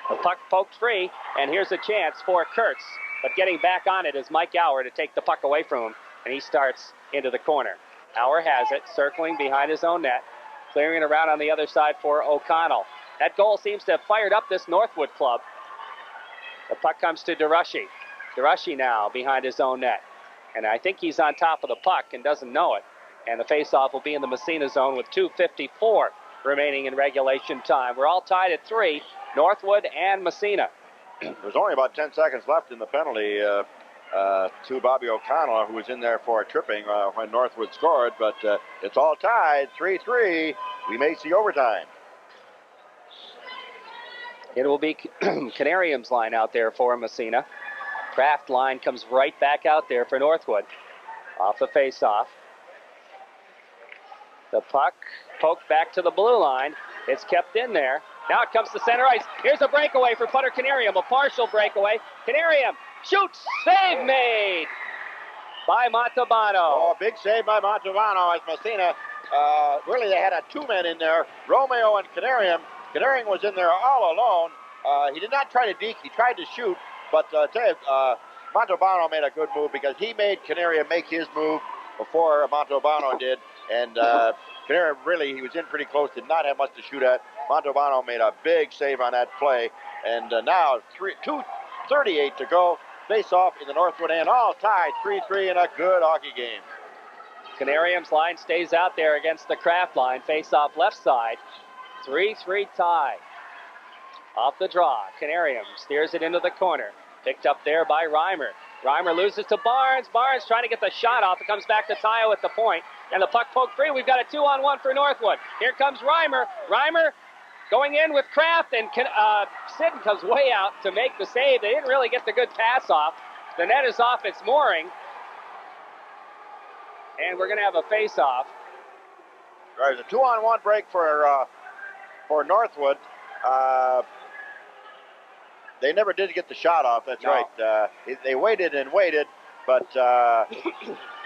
The puck poked free, and here's a chance for Kurtz. But getting back on it is Mike Auer to take the puck away from him, and he starts into the corner. Auer has it, circling behind his own net, clearing it around on the other side for O'Connell. That goal seems to have fired up this Northwood club. The puck comes to DeRushy. DeRushy now behind his own net. And I think he's on top of the puck and doesn't know it. And the faceoff will be in the Massena zone with 2:54 remaining in regulation time. We're all tied at 3, Northwood and Massena. There's only about 10 seconds left in the penalty to Bobby O'Connell, who was in there for a tripping when Northwood scored. But it's all tied, 3-3. We may see overtime. It will be Canarium's line out there for Massena. Kraft line comes right back out there for Northwood. Off the face-off. The puck poked back to the blue line. It's kept in there. Now it comes to center ice. Here's a breakaway for Putter Canarium, a partial breakaway. Canarium shoots, save made by Montalbano. Oh, big save by Montalbano as Massena. Really, they had a 2-man in there, Romeo and Canarium. Canarium was in there all alone. He did not try to deke. He tried to shoot, but I tell you, Montalbano made a good move because he made Canarium make his move before Montalbano did. And Canarium really, he was in pretty close, did not have much to shoot at. Montalbano made a big save on that play. And now 2:38 to go. Face off in the Northwood end, all tied 3-3 in a good hockey game. Canarium's line stays out there against the Kraft line. Face off left side. 3-3 tie. Off the draw. Canarium steers it into the corner. Picked up there by Reimer. Reimer loses to Barnes. Barnes trying to get the shot off. It comes back to Tayo at the point. And the puck poked free. We've got a 2-on-1 for Northwood. Here comes Reimer. Reimer going in with Kraft, and Sidden comes way out to make the save. They didn't really get the good pass off. The net is off its mooring. And we're going to have a face-off. There's a 2-on-1 break for Northwood. They never did get the shot off, that's No. right. They waited and waited, but...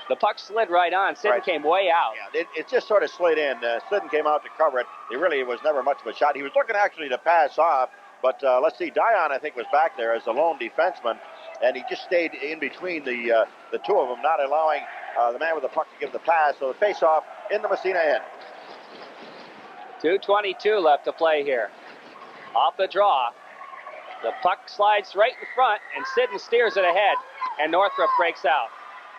the puck slid right on. Sidden Right. came way out. Yeah, it just sort of slid in. Sidden came out to cover it. It was never much of a shot. He was looking actually to pass off, but let's see, Dion, I think, was back there as the lone defenseman, and he just stayed in between the two of them, not allowing the man with the puck to give the pass. So the face-off in the Massena end. 2:22 left to play here. Off the draw. The puck slides right in front, and Sidden steers it ahead, and Northrup breaks out.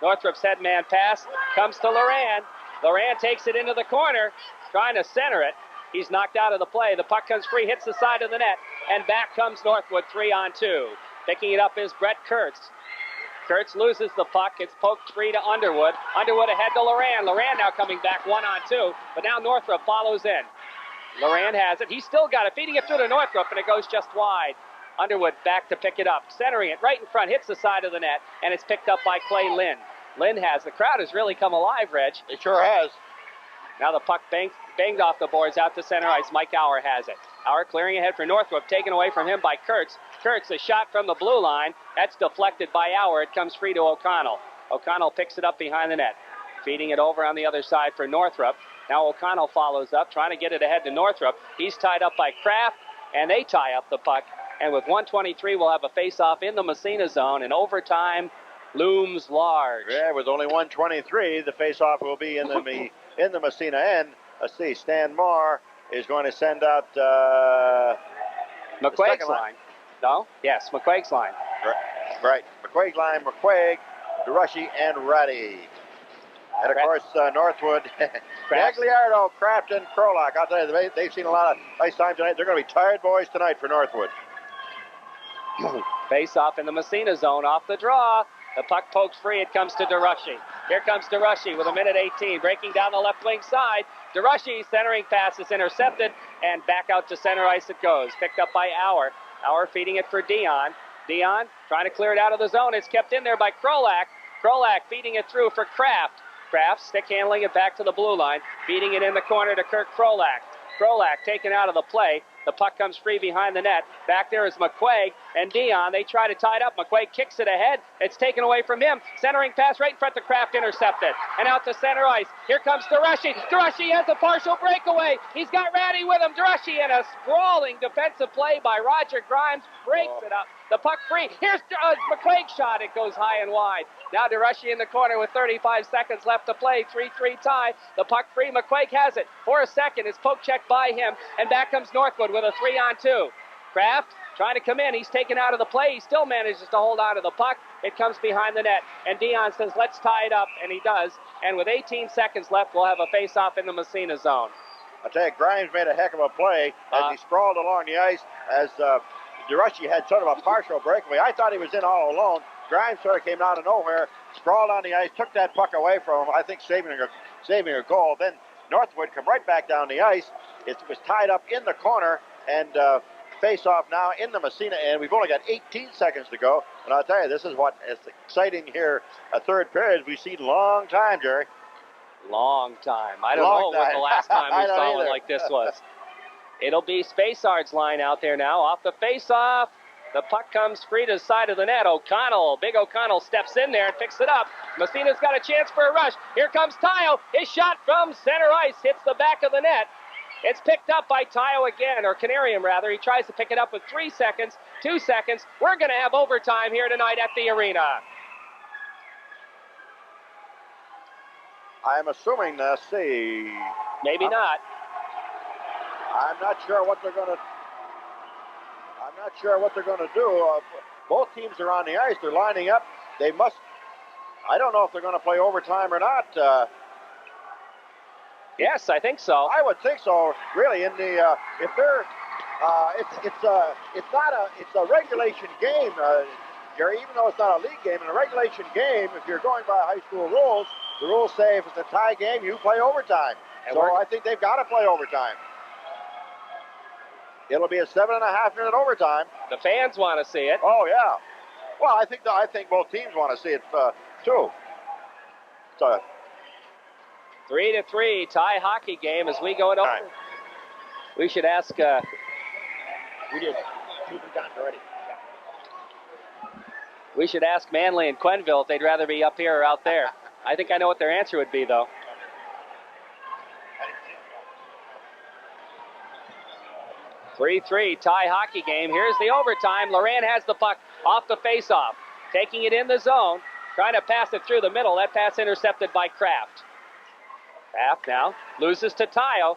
Northrup's headman pass comes to Loran. Loran takes it into the corner, trying to center it. He's knocked out of the play. The puck comes free, hits the side of the net, and back comes Northwood 3-on-2. Picking it up is Brett Kurtz. Kurtz loses the puck. It's poked free to Underwood. Underwood ahead to Loran. Loran now coming back 1-on-2, but now Northrup follows in. Loran has it. He's still got it, feeding it through to Northrup, and it goes just wide. Underwood back to pick it up, centering it right in front, hits the side of the net, and it's picked up by Clay Lynn. Lynn has. The crowd has really come alive, Reg. It sure has. Now the puck banged off the boards out to center ice. Mike Auer has it. Auer clearing ahead for Northwood, taken away from him by Kurtz. Kurtz, a shot from the blue line. That's deflected by Auer. It comes free to O'Connell. O'Connell picks it up behind the net, feeding it over on the other side for Northrup. Now O'Connell follows up, trying to get it ahead to Northrup. He's tied up by Kraft, and they tie up the puck. And with 1:23, we'll have a face-off in the Massena zone, and overtime looms large. Yeah, with only 1:23, the face-off will be in the Massena end. Let's see, Stan Moore is going to send out McQuaig's line. No? Yes, McQuaig's line. Right. McQuaig's line, McQuaig, DeRushy, and Ratty. And of course, Northwood, Gagliardo, Kraft, and Krolak. I'll tell you, they've seen a lot of ice time tonight. They're going to be tired boys tonight for Northwood. Face off in the Massena zone, off the draw. The puck pokes free. It comes to DeRushy. Here comes DeRushy with 1:18, breaking down the left wing side. DeRushy centering pass is intercepted, and back out to center ice it goes. Picked up by Auer. Auer feeding it for Dion. Dion trying to clear it out of the zone. It's kept in there by Krolak. Krolak feeding it through for Kraft. Kraft stick handling it back to the blue line, feeding it in the corner to Kirk Krolak. Krolak taken out of the play. The puck comes free behind the net. Back there is McQuaig and Dion. They try to tie it up. McQuaig kicks it ahead. It's taken away from him. Centering pass right in front of Kraft, intercepted. And out to center ice. Here comes DeRushy. DeRushy has a partial breakaway. He's got Ratty with him. DeRushy, and a sprawling defensive play by Roger Grimes breaks it up. The puck free. Here's McQuaig's shot. It goes high and wide. Now DeRushy in the corner with 35 seconds left to play. 3-3 tie. The puck free. McQuaig has it for a second. It's poke checked by him. And back comes Northwood with a 3-on-2. Kraft trying to come in. He's taken out of the play. He still manages to hold on to the puck. It comes behind the net. And Dion says, let's tie it up. And he does. And with 18 seconds left, we'll have a face-off in the Massena zone. I tell you, Grimes made a heck of a play as he sprawled along the ice as DeRushy had sort of a partial breakaway. I thought he was in all alone. Grimes sort of came out of nowhere, sprawled on the ice, took that puck away from him, I think saving a goal. Then Northwood come right back down the ice. It was tied up in the corner, and face off now in the Massena end. We've only got 18 seconds to go, and I'll tell you, this is what is exciting here. A third period we've seen long time, Jerry. Long time. I don't know what the last time we saw one like this was. It'll be Spacard's line out there now. Off the face-off. The puck comes free to the side of the net. O'Connell, big O'Connell steps in there and picks it up. Massena's got a chance for a rush. Here comes Tayo. His shot from center ice hits the back of the net. It's picked up by Tayo again, or Canarium rather. He tries to pick it up with 3 seconds, 2 seconds. We're going to have overtime here tonight at the arena. I'm assuming, see. Maybe not. I'm not sure what they're going to. I'm not sure what they're going to do. Both teams are on the ice. They're lining up. They must. I don't know if they're going to play overtime or not. Yes, I think so. I would think so. Really, in the if they're, it's a regulation game, Jerry. Even though it's not a league game, in a regulation game, if you're going by high school rules, the rules say if it's a tie game, you play overtime. And so I think they've got to play overtime. It'll be a 7.5-minute overtime. The fans want to see it. Oh yeah. Well, I think both teams want to see it too. So 3-3 tie hockey game as we go into. Right. We should ask. We did. Already. We should ask Manley and Quenneville if they'd rather be up here or out there. I think I know what their answer would be, though. 3-3 tie hockey game. Here's the overtime. Loran has the puck off the faceoff, taking it in the zone, trying to pass it through the middle. That pass intercepted by Kraft. Kraft now loses to Tayo.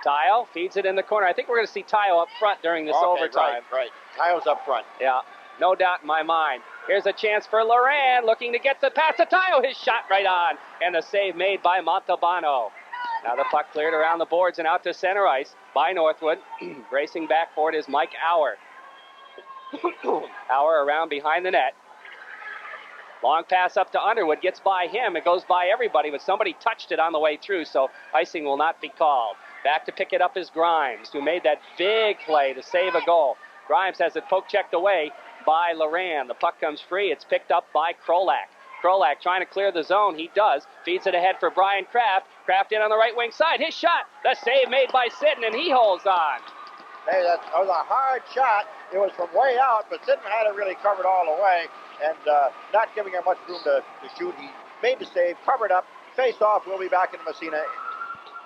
Tayo feeds it in the corner. I think we're going to see Tayo up front during this overtime. Right. Tayo's up front. Yeah, no doubt in my mind. Here's a chance for Loran, looking to get the pass to Tayo. His shot right on, and the save made by Montalbano. Now the puck cleared around the boards and out to center ice by Northwood. Racing back for it is Mike Auer. Auer around behind the net. Long pass up to Underwood, gets by him. It goes by everybody, but somebody touched it on the way through, so icing will not be called. Back to pick it up is Grimes, who made that big play to save a goal. Grimes has it poke checked away by Loran. The puck comes free. It's picked up by Krolak. Krolak trying to clear the zone. He does. Feeds it ahead for Brian Kraft. Kraft in on the right wing side. His shot. The save made by Sitten, and he holds on. Hey, that was a hard shot. It was from way out, but Sitten had it really covered all the way and not giving him much room to shoot. He made the save, covered up. Face off. We'll be back in Massena.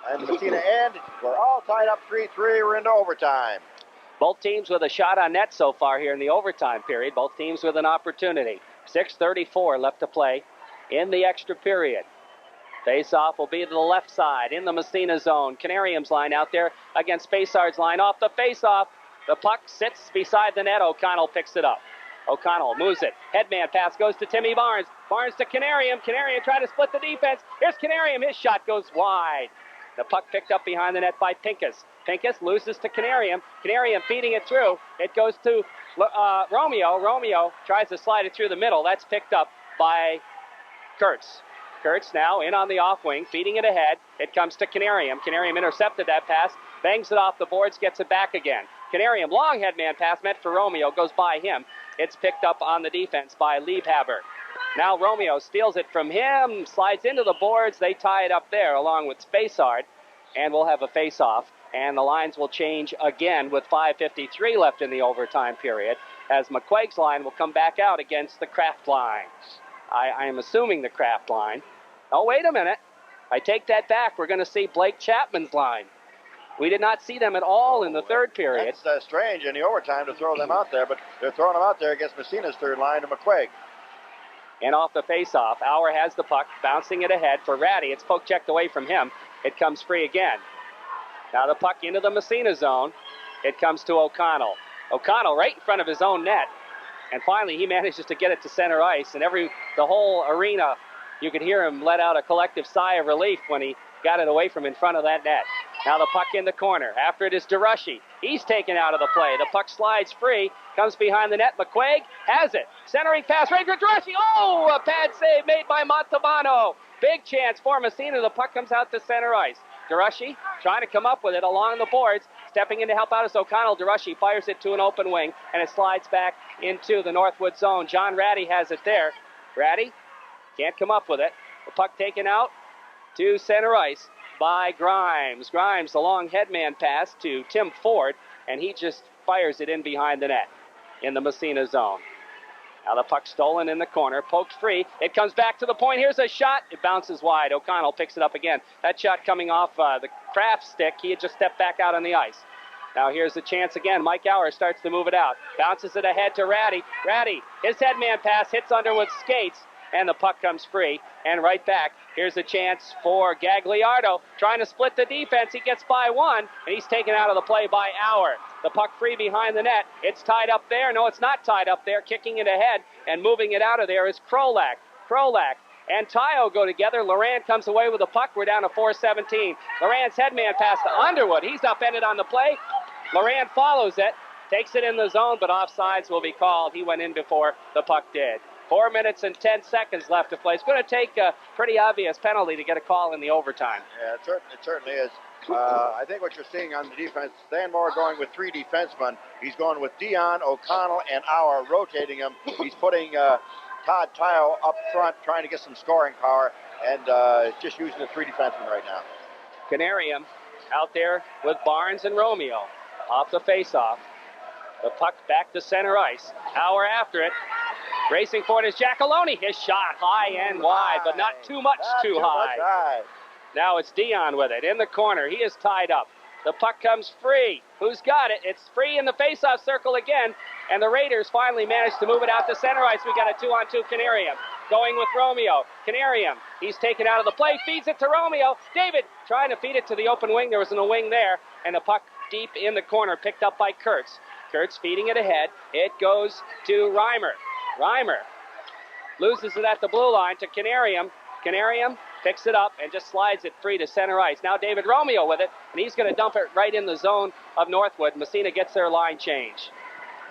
And the Massena end. We're all tied up 3-3. We're into overtime. Both teams with a shot on net so far here in the overtime period. Both teams with an opportunity. 6:34 left to play in the extra period. Face-off will be to the left side in the Massena zone. Canarium's line out there against Spacard's line. Off the face-off, the puck sits beside the net. O'Connell picks it up. O'Connell moves it. Headman pass goes to Timmy Barnes. Barnes to Canarium. Canarium trying to split the defense. Here's Canarium. His shot goes wide. The puck picked up behind the net by Pincus. Pincus loses to Canarium. Canarium feeding it through. It goes to Romeo. Romeo tries to slide it through the middle. That's picked up by Kurtz. Kurtz now in on the off wing, feeding it ahead. It comes to Canarium. Canarium intercepted that pass, bangs it off the boards, gets it back again. Canarium, long headman pass meant for Romeo, goes by him. It's picked up on the defense by Liebhaber. Now Romeo steals it from him, slides into the boards. They tie it up there along with Spacard, and we'll have a face-off. And the lines will change again with 5:53 left in the overtime period, as McQuaig's line will come back out against the Kraft line. I am assuming the Kraft line. Oh, wait a minute. I take that back. We're going to see Blake Chapman's line. We did not see them at all in the third period. That's strange in the overtime to throw them out there, but they're throwing them out there against Massena's third line to McQuaig. And off the face-off, Auer has the puck, bouncing it ahead for Ratty. It's poke-checked away from him. It comes free again. Now the puck into the Massena zone. It comes to O'Connell. O'Connell right in front of his own net. And finally he manages to get it to center ice. And the whole arena, you could hear him let out a collective sigh of relief when he got it away from in front of that net. Now the puck in the corner. After it is DeRushy. He's taken out of the play. The puck slides free. Comes behind the net. McQuaig has it. Centering pass right for DeRushy. Oh, a pad save made by Montalbano. Big chance for Massena. The puck comes out to center ice. DeRushy trying to come up with it along the boards. Stepping in to help out is O'Connell. DeRushy fires it to an open wing, and it slides back into the Northwood zone. John Ratty has it there. Ratty can't come up with it. The puck taken out to center ice by Grimes. Grimes, the long headman pass to Tim Ford, and he just fires it in behind the net in the Massena zone. Now the puck stolen in the corner, poked free. It comes back to the point. Here's a shot. It bounces wide. O'Connell picks it up again. That shot coming off the Kraft stick. He had just stepped back out on the ice. Now here's the chance again. Mike Auer starts to move it out. Bounces it ahead to Ratty. Ratty, his headman pass hits Underwood's skates, and the puck comes free and right back. Here's a chance for Gagliardo trying to split the defense. He gets by one, and he's taken out of the play by Auer. The puck free behind the net. It's tied up there. No, it's not tied up there. Kicking it ahead and moving it out of there is Krolak. Krolak and Tayo go together. Laurent comes away with the puck. We're down to 4:17. Laurent's headman pass to Underwood. He's upended on the play. Laurent follows it, takes it in the zone, but offsides will be called. He went in before the puck did. 4 minutes and 10 seconds left to play. It's going to take a pretty obvious penalty to get a call in the overtime. Yeah, it certainly is. I think what you're seeing on the defense, Stanmore going with three defensemen. He's going with Dion, O'Connell, and Auer, rotating him. He's putting Todd Tayo up front, trying to get some scoring power, and just using the three defensemen right now. Canarium out there with Barnes and Romeo off the face-off. The puck back to center ice. Auer after it. Racing for it is Giacalone. His shot high and wide, but not too much too high. Now it's Dion with it in the corner. He is tied up. The puck comes free. Who's got it? It's free in the face-off circle again, and the Raiders finally managed to move it out to center ice. We got a 2-on-2 Canarium going with Romeo. Canarium, he's taken out of the play, feeds it to Romeo. David trying to feed it to the open wing. There wasn't a wing there, and the puck deep in the corner picked up by Kurtz. Kurtz feeding it ahead. It goes to Reimer. Reimer loses it at the blue line to Canarium. Canarium picks it up and just slides it free to center ice. Now David Romeo with it, and he's going to dump it right in the zone of Northwood. Massena gets their line change.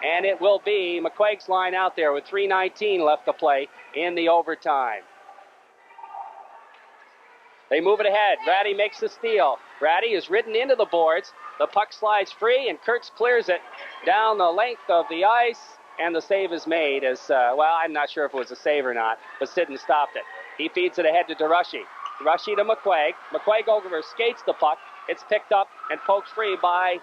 And it will be McQuaig's line out there with 3:19 left to play in the overtime. They move it ahead. Ratty makes the steal. Ratty is ridden into the boards. The puck slides free, and Kurtz clears it down the length of the ice. And the save is made as, I'm not sure if it was a save or not, but Sidden stopped it. He feeds it ahead to DeRushy. DeRushy to McQuaig. McQuaig over skates the puck. It's picked up and poked free by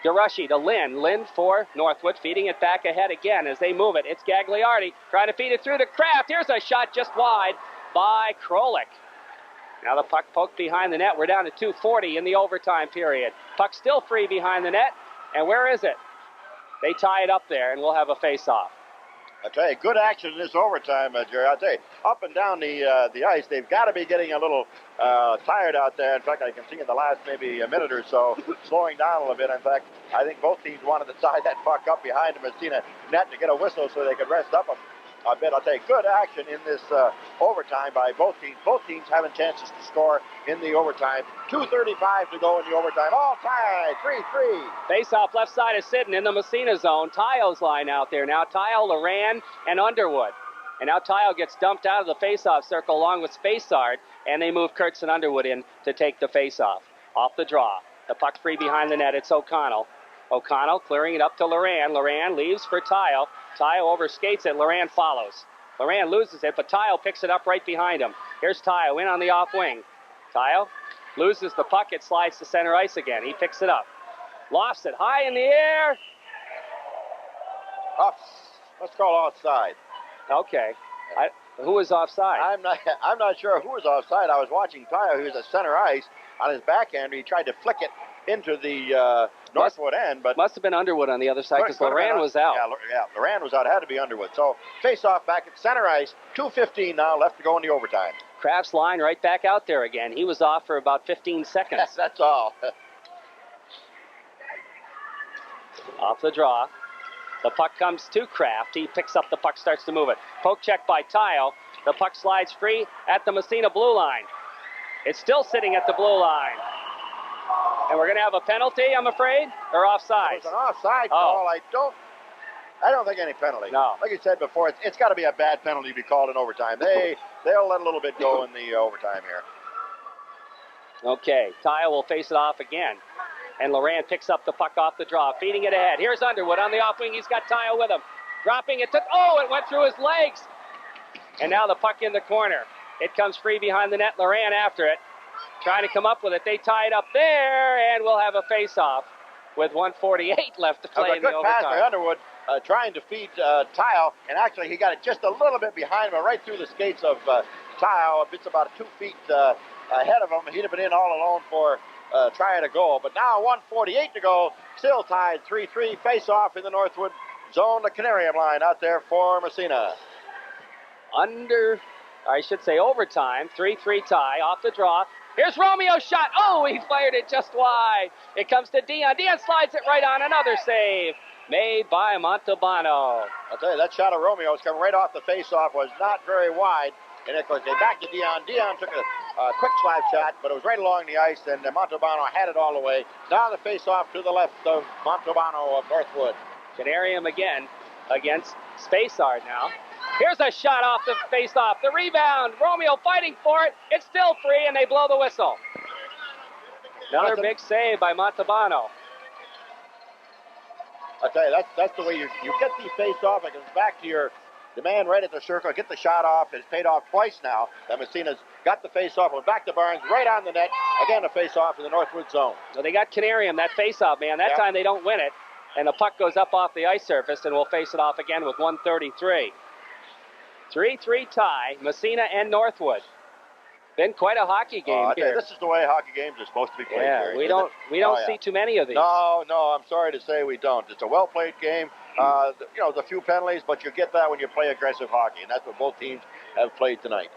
DeRushy to Lynn. Lynn for Northwood, feeding it back ahead again as they move it. It's Gagliardi trying to feed it through to Kraft. Here's a shot just wide by Krolik. Now the puck poked behind the net. We're down to 2:40 in the overtime period. Puck still free behind the net. And where is it? They tie it up there, and we'll have a face-off. I tell you, good action in this overtime, Jerry. I'll tell you, up and down the ice, they've got to be getting a little tired out there. In fact, I can see in the last maybe a minute or so, slowing down a little bit. In fact, I think both teams wanted to tie that puck up behind the Massena net to get a whistle so they could rest up a bit. I'll tell you, good action in this overtime by both teams. Both teams having chances to score in the overtime. 2:35 to go in the overtime. All tied, 3-3. Face-off left side is Sidden in the Massena zone. Tayo's line out there now. Tayo, Loran, and Underwood. And now Tile gets dumped out of the face-off circle along with Spacard, and they move Kurtz and Underwood in to take the face-off. Off the draw. The puck free behind the net. It's O'Connell. O'Connell clearing it up to Loran. Loran leaves for Tile. Tile overskates it. Loran follows. Loran loses it, but Tile picks it up right behind him. Here's Tile in on the off wing. Tile loses the puck. It slides to center ice again. He picks it up. Lofts it high in the air. Let's call offside. Okay. Who was offside? I'm not sure who was offside. I was watching Tile. He was at center ice on his backhand. He tried to flick it into the Northwood end, but must have been Underwood on the other side because Loran was out. Yeah, Loran was out. Had to be Underwood. So face off back at center ice. 2:15 now left to go in the overtime. Kraft's line right back out there again. He was off for about 15 seconds. That's all. Off the draw. The puck comes to Kraft. He picks up the puck, starts to move it. Poke check by Tile. The puck slides free at the Massena blue line. It's still sitting at the blue line. And we're going to have a penalty, I'm afraid, or offside. It was an offside call. I don't think any penalty. No. Like you said before, it's got to be a bad penalty to be called in overtime. They'll let a little bit go in the overtime here. Okay, Tile will face it off again. And Loran picks up the puck off the draw, feeding it ahead. Here's Underwood on the off wing. He's got Tile with him. Dropping it. It went through his legs. And now the puck in the corner. It comes free behind the net. Loran after it. Trying to come up with it. They tie it up there, and we'll have a face-off with 1:48 left to play in the overtime. A good pass by Underwood, trying to feed Tile, and actually he got it just a little bit behind him, right through the skates of Tile. It's about 2 feet ahead of him. He'd have been in all alone for trying to goal. But now 1:48 to go, still tied 3-3. Face-off in the Northwood zone. The Canarium line out there for Massena. Overtime. 3-3 tie. Off the draw. Here's Romeo's shot. Oh, he fired it just wide. It comes to Dion. Dion slides it right on. Another save made by Montalbano. I'll tell you, that shot of Romeo's coming right off the face-off was not very wide. And it goes back to Dion. Dion took a quick slide shot, but it was right along the ice, and Montalbano had it all the way. Now the face-off to the left of Montalbano of Northwood. Canarium again against Spacard now. Here's a shot off the face-off. The rebound. Romeo fighting for it. It's still free, and they blow the whistle. Another big save by Montalbano. I'll tell you, that's the way you get the face-off. It comes back to the man right at the circle. Get the shot off. It's paid off twice now. That Massena's got the face-off. Went back to Barnes, right on the net. Again, a face-off in the Northwood zone. So they got Canarium, that face-off, man. That time they don't win it. And the puck goes up off the ice surface, and we'll face it off again with 1:33. 3-3 tie, Massena and Northwood. Been quite a hockey game here. This is the way hockey games are supposed to be played. Yeah, we don't see too many of these. No, I'm sorry to say we don't. It's a well-played game. There's a few penalties, but you get that when you play aggressive hockey, and that's what both teams have played tonight.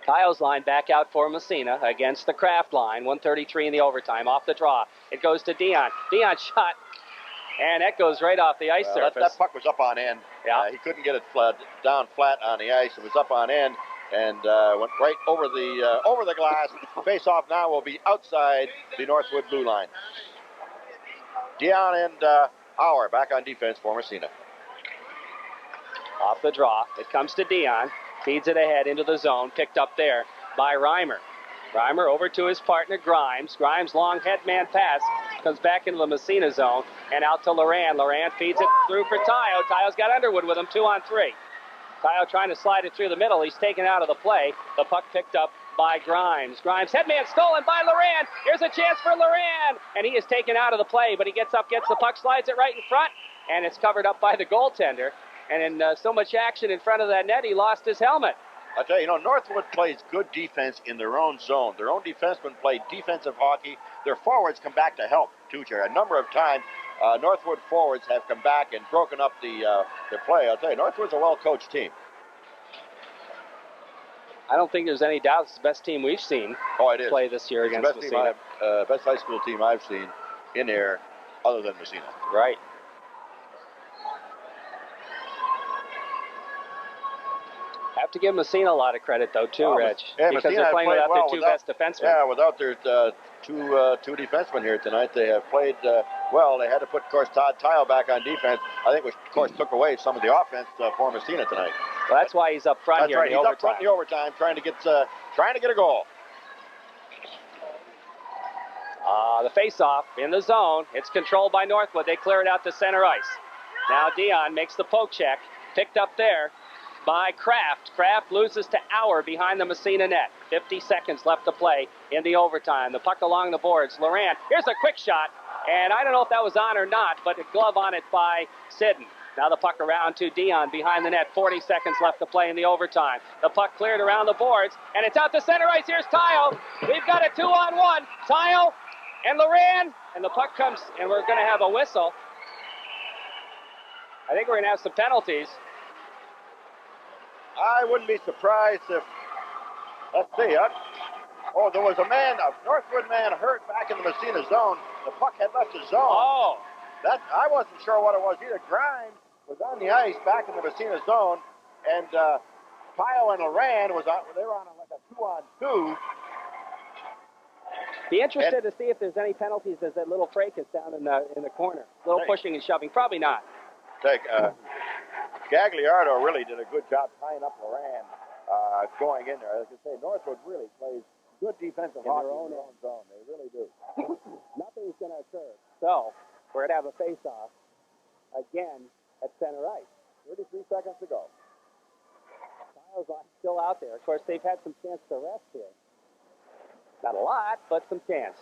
Kyle's line back out for Massena against the Kraft line. 1:33 in the overtime. Off the draw. It goes to Dion. Dion shot. And that goes right off the ice surface. That puck was up on end. Yeah. He couldn't get it down flat on the ice. It was up on end and went right over the glass. Face-off now will be outside the Northwood blue line. Dion and Auer back on defense for Massena. Off the draw. It comes to Dion. Feeds it ahead into the zone. Picked up there by Reimer. Reimer over to his partner, Grimes. Grimes' long headman pass comes back into the Massena zone and out to Loran. Loran feeds it through for Tayo. Tayo's got Underwood with him, 2-on-3. Tayo trying to slide it through the middle. He's taken out of the play. The puck picked up by Grimes. Grimes' headman stolen by Loran. Here's a chance for Loran. And he is taken out of the play, but he gets up, gets the puck, slides it right in front, and it's covered up by the goaltender. And in so much action in front of that net, he lost his helmet. I tell you, Northwood plays good defense in their own zone. Their own defensemen play defensive hockey. Their forwards come back to help, too, Jerry. A number of times, Northwood forwards have come back and broken up their play. I'll tell you, Northwood's a well-coached team. I don't think there's any doubt it's the best team we've seen play this year against Massena. Best high school team I've seen in here other than Massena. Right. Have to give Massena a lot of credit, though, too, Reg. Yeah, because they're playing without their two best defensemen. Yeah, without their two defensemen here tonight, they have played well. They had to put, of course, Todd Tile back on defense. I think, which, of course, took away some of the offense for Massena tonight. Well, that's why he's up front That's here right. in the He's overtime. up front in the overtime, trying to get a goal. The face-off in the zone. It's controlled by Northwood. They clear it out to center ice. Now Dion makes the poke check. Picked up there by Kraft. Kraft loses to Auer behind the Massena net. 50 seconds left to play in the overtime. The puck along the boards. Laurent, here's a quick shot. And I don't know if that was on or not, but a glove on it by Sidden. Now the puck around to Dion behind the net. 40 seconds left to play in the overtime. The puck cleared around the boards, and it's out to center ice. Here's Tile. We've got a 2-on-1. Tile and Laurent, and the puck comes, and we're going to have a whistle. I think we're going to have some penalties. I wouldn't be surprised if, let's see, there was a Northwood man hurt back in the Massena zone. The puck had left the zone. Oh. I wasn't sure what it was either. Grimes was on the ice back in the Massena zone, and Pio and Laurent they were on like a 2-on-2. Be interested to see if there's any penalties as that little fracas down in the corner. Little pushing and shoving. Probably not. Gagliardo really did a good job tying up Laurent going in there. As I say, Northwood really plays good defensive hockey in their own zone. They really do. Nothing's going to occur. So, we're going to have a face-off again at center ice. 33 seconds to go. Kyle's still out there. Of course, they've had some chance to rest here. Not a lot, but some chance.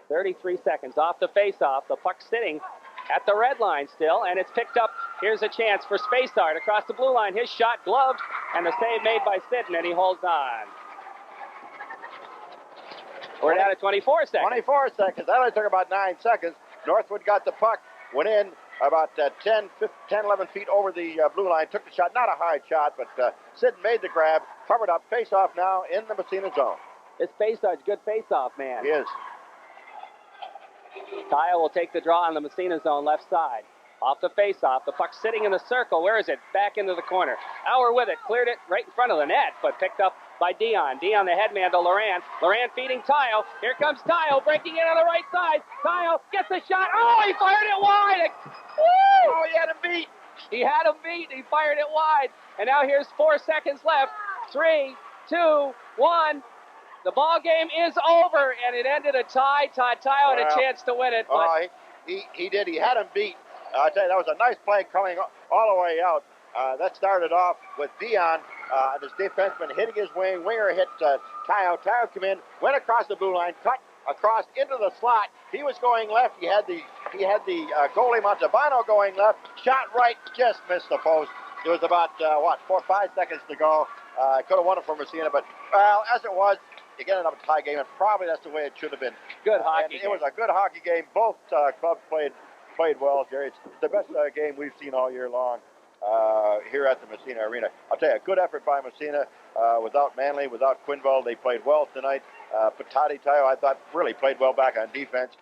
33 seconds off the face-off. The puck sitting at the red line still, and it's picked up. Here's a chance for Spacard across the blue line. His shot gloved, and the save made by Sidden, and he holds on. We're down to 24 seconds. 24 seconds. That only took about 9 seconds. Northwood got the puck, went in about 10, 11 feet over the blue line, took the shot. Not a hard shot, but Sidden made the grab, covered up, face-off now in the Massena zone. This Spacard's good face-off, man. He is. Kyle will take the draw on the Massena zone left side. Off the face-off, the puck sitting in the circle. Where is it? Back into the corner. Auer with it, cleared it right in front of the net, but picked up by Dion. Dion, the headman to Laurent. Laurent feeding Tile. Here comes Tile, breaking in on the right side. Tile gets the shot. Oh, he fired it wide. Woo! Oh, he had him beat. He had him beat. He fired it wide. And now here's 4 seconds left. 3, 2, 1. The ball game is over, and it ended a tie. Tile had a chance to win it. But he did. He had him beat. I tell you, that was a nice play coming all the way out. That started off with Dion, his defenseman hitting his wing. Winger hit Tile. Tile came in, went across the blue line, cut across into the slot. He was going left. He had the goalie Montalbano going left. Shot right, just missed the post. There was about 4 or 5 seconds to go. Could have won it for Massena, but as it was, you get it up a tie game, and probably that's the way it should have been. Good hockey game. It was a good hockey game. Both clubs played well, Jerry. It's the best game we've seen all year long here at the Massena Arena. I'll tell you, a good effort by Massena. Without Manley, without Quinville, they played well tonight. Patati Tayo, I thought, really played well back on defense.